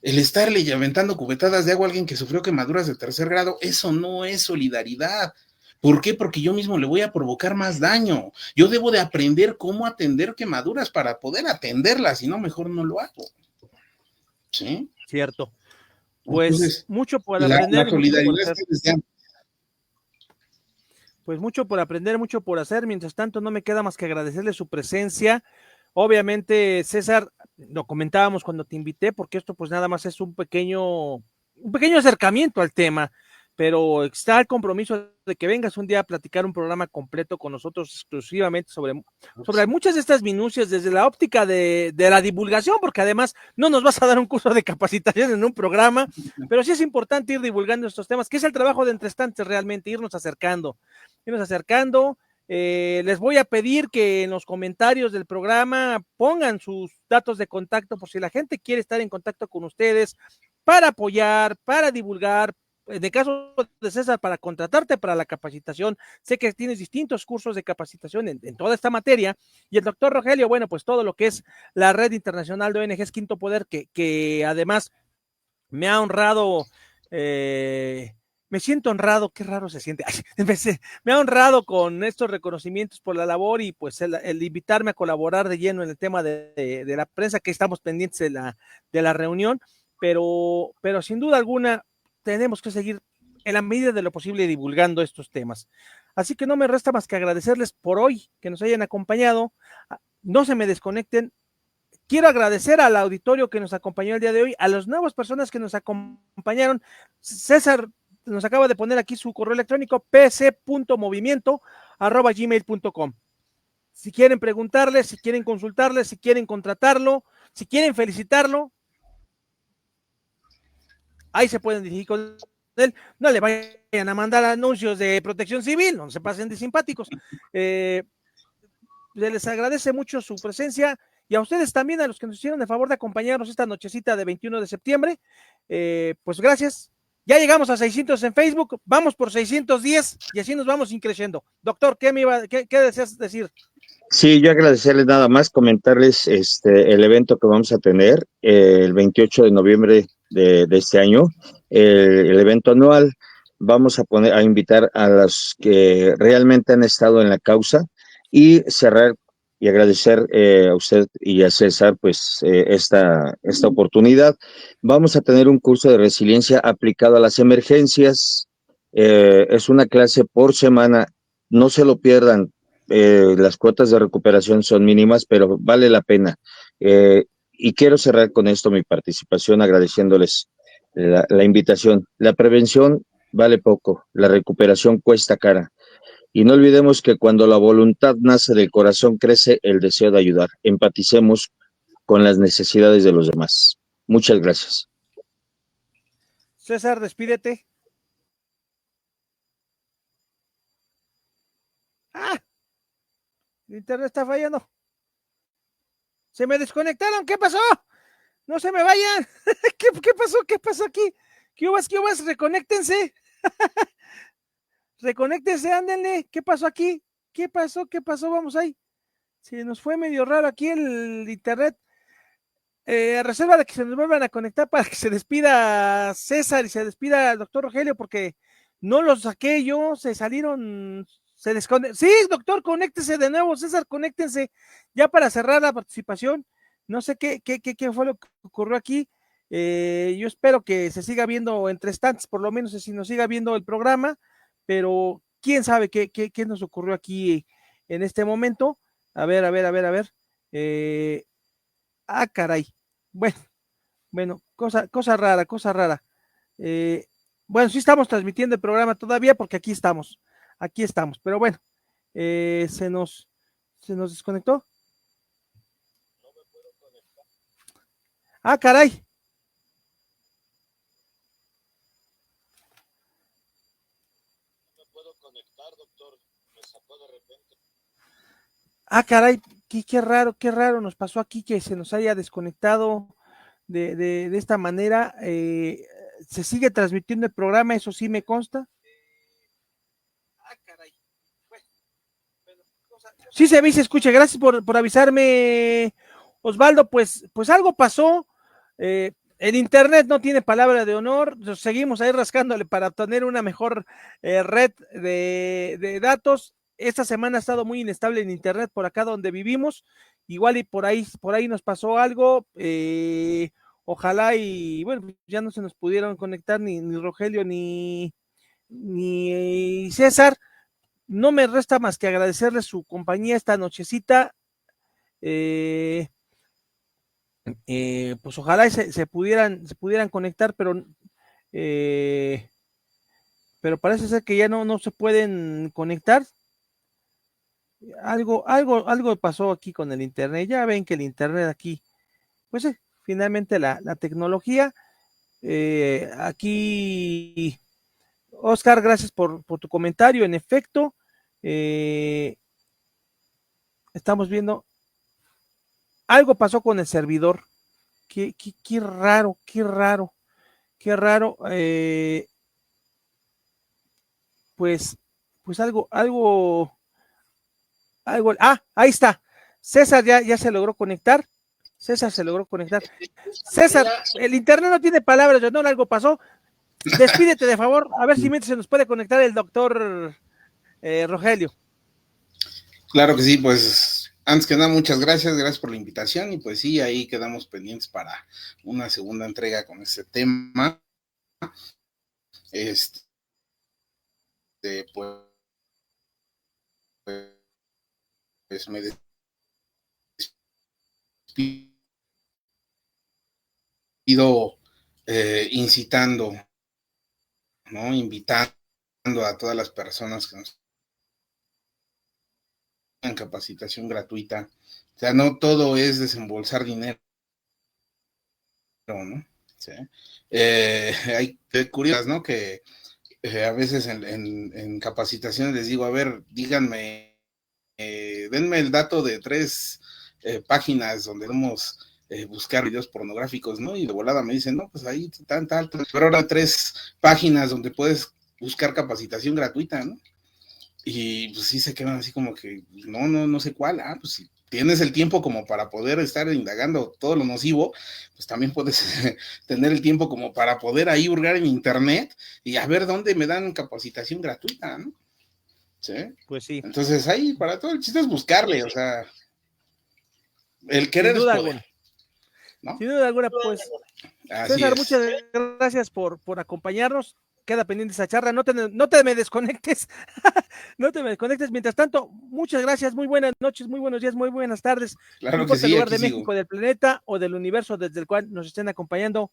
El estarle aventando cubetadas de agua a alguien que sufrió quemaduras de 3er grado, eso no es solidaridad. ¿Por qué? Porque yo mismo le voy a provocar más daño. Yo debo de aprender cómo atender quemaduras para poder atenderlas, si no, mejor no lo hago. ¿Sí? Cierto. Pues entonces, mucho por aprender. La solidaridad es desde antes. Pues mucho por aprender, mucho por hacer. Mientras tanto, no me queda más que agradecerle su presencia. Obviamente, César, lo comentábamos cuando te invité, porque esto pues nada más es un pequeño acercamiento al tema, pero está el compromiso de que vengas un día a platicar un programa completo con nosotros exclusivamente sobre muchas de estas minucias desde la óptica de la divulgación, porque además no nos vas a dar un curso de capacitación en un programa, pero sí es importante ir divulgando estos temas, que es el trabajo de Entrestantes realmente, irnos acercando. Les voy a pedir que en los comentarios del programa pongan sus datos de contacto por si la gente quiere estar en contacto con ustedes para apoyar, para divulgar. En el caso de César, para contratarte para la capacitación, sé que tienes distintos cursos de capacitación en toda esta materia, y el doctor Rogelio, bueno, pues todo lo que es la red internacional de ONGs Quinto Poder, que además me ha honrado, me siento honrado, qué raro se siente, me ha honrado con estos reconocimientos por la labor y pues el invitarme a colaborar de lleno en el tema de la prensa, que estamos pendientes de la reunión, pero sin duda alguna tenemos que seguir en la medida de lo posible divulgando estos temas. Así que no me resta más que agradecerles por hoy que nos hayan acompañado. No se me desconecten. Quiero agradecer al auditorio que nos acompañó el día de hoy, a las nuevas personas que nos acompañaron. César nos acaba de poner aquí su correo electrónico, pc.movimiento@gmail.com. Si quieren preguntarle, si quieren consultarle, si quieren contratarlo, si quieren felicitarlo, ahí se pueden dirigir con él. No le vayan a mandar anuncios de protección civil, no se pasen de simpáticos. Les agradece mucho su presencia, y a ustedes también, a los que nos hicieron el favor de acompañarnos esta nochecita de 21 de septiembre. Pues gracias. Ya llegamos a 600 en Facebook, vamos por 610 y así nos vamos increciendo. Doctor, ¿qué deseas decir? Sí, yo agradecerles nada más, comentarles el evento que vamos a tener el 28 de noviembre de este año, el evento anual. Vamos a invitar a los que realmente han estado en la causa y cerrar y agradecer a usted y a César pues esta oportunidad. Vamos a tener un curso de resiliencia aplicado a las emergencias. Es una clase por semana, no se lo pierdan. Las cuotas de recuperación son mínimas, pero vale la pena. Y quiero cerrar con esto mi participación agradeciéndoles la invitación. La prevención vale poco, la recuperación cuesta cara. Y no olvidemos que cuando la voluntad nace del corazón, crece el deseo de ayudar. Empaticemos con las necesidades de los demás. Muchas gracias. César, despídete. El internet está fallando. Se me desconectaron, ¿qué pasó? No se me vayan. ¿Qué pasó? ¿Qué pasó aquí? ¿Qué hubas? Reconéctense. Reconéctense, ándenle. ¿Qué pasó aquí? ¿Qué pasó? Vamos ahí. Se nos fue medio raro aquí el internet. A reserva de que se nos vuelvan a conectar para que se despida César y se despida el doctor Rogelio, porque no los saqué yo, se salieron, se desconectaron. Sí, doctor, conéctese de nuevo. César, conéctense ya para cerrar la participación. No sé qué fue lo que ocurrió aquí. Yo espero que se siga viendo entre estantes, por lo menos si nos siga viendo el programa, pero quién sabe qué nos ocurrió aquí en este momento. A ver. Caray. Bueno, cosa rara. Bueno, sí estamos transmitiendo el programa todavía porque aquí estamos, pero bueno, se nos desconectó. Caray. Caray, qué raro nos pasó aquí que se nos haya desconectado de esta manera. Se sigue transmitiendo el programa, eso sí me consta. Caray. Sí se ve y se escucha, gracias por avisarme, Osvaldo. Pues algo pasó. El internet no tiene palabra de honor, seguimos ahí rascándole para tener una mejor red de datos. Esta semana ha estado muy inestable en internet por acá donde vivimos, igual y por ahí nos pasó algo. Ojalá y bueno, ya no se nos pudieron conectar ni Rogelio ni César. No me resta más que agradecerles su compañía esta nochecita. Pues ojalá se pudieran conectar, pero parece ser que ya no se pueden conectar. Algo pasó aquí con el internet. Ya ven que el internet aquí, pues finalmente la tecnología. Aquí, Oscar, gracias por tu comentario. En efecto, estamos viendo algo pasó con el servidor. Qué raro. Pues algo. Ahí está. César ya se logró conectar. César, el internet no tiene palabras, no, algo pasó. Despídete de favor, a ver si se nos puede conectar el doctor Rogelio. Claro que sí, pues antes que nada, muchas gracias por la invitación y pues sí, ahí quedamos pendientes para una segunda entrega con este tema. Pues me despido incitando, ¿no? Invitando a todas las personas que nos en capacitación gratuita. O sea, no todo es desembolsar dinero, ¿no? ¿Sí? Hay curiosas, ¿no? Que a veces en capacitaciones les digo, a ver, díganme, denme el dato de 3 páginas donde podemos buscar videos pornográficos, ¿no? Y de volada me dicen, no, pues ahí tal, pero ahora 3 páginas donde puedes buscar capacitación gratuita, ¿no? Y pues sí se quedan así como que, no sé cuál. Pues si tienes el tiempo como para poder estar indagando todo lo nocivo, pues también puedes tener el tiempo como para poder ahí hurgar en internet y a ver dónde me dan capacitación gratuita, ¿no? ¿Sí? Pues sí. Entonces ahí para todo el chiste es buscarle, o sea, el querer sin duda es poder, alguna. ¿no? Sin duda alguna, pues. Así César, es. muchas gracias por acompañarnos. Queda pendiente esa charla, no te me desconectes. No te me desconectes. Mientras tanto, muchas gracias, muy buenas noches, muy buenos días, muy buenas tardes. Claro no importa que sí, el lugar de sigo. México, del planeta o del universo desde el cual nos estén acompañando.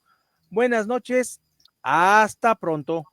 Buenas noches, hasta pronto.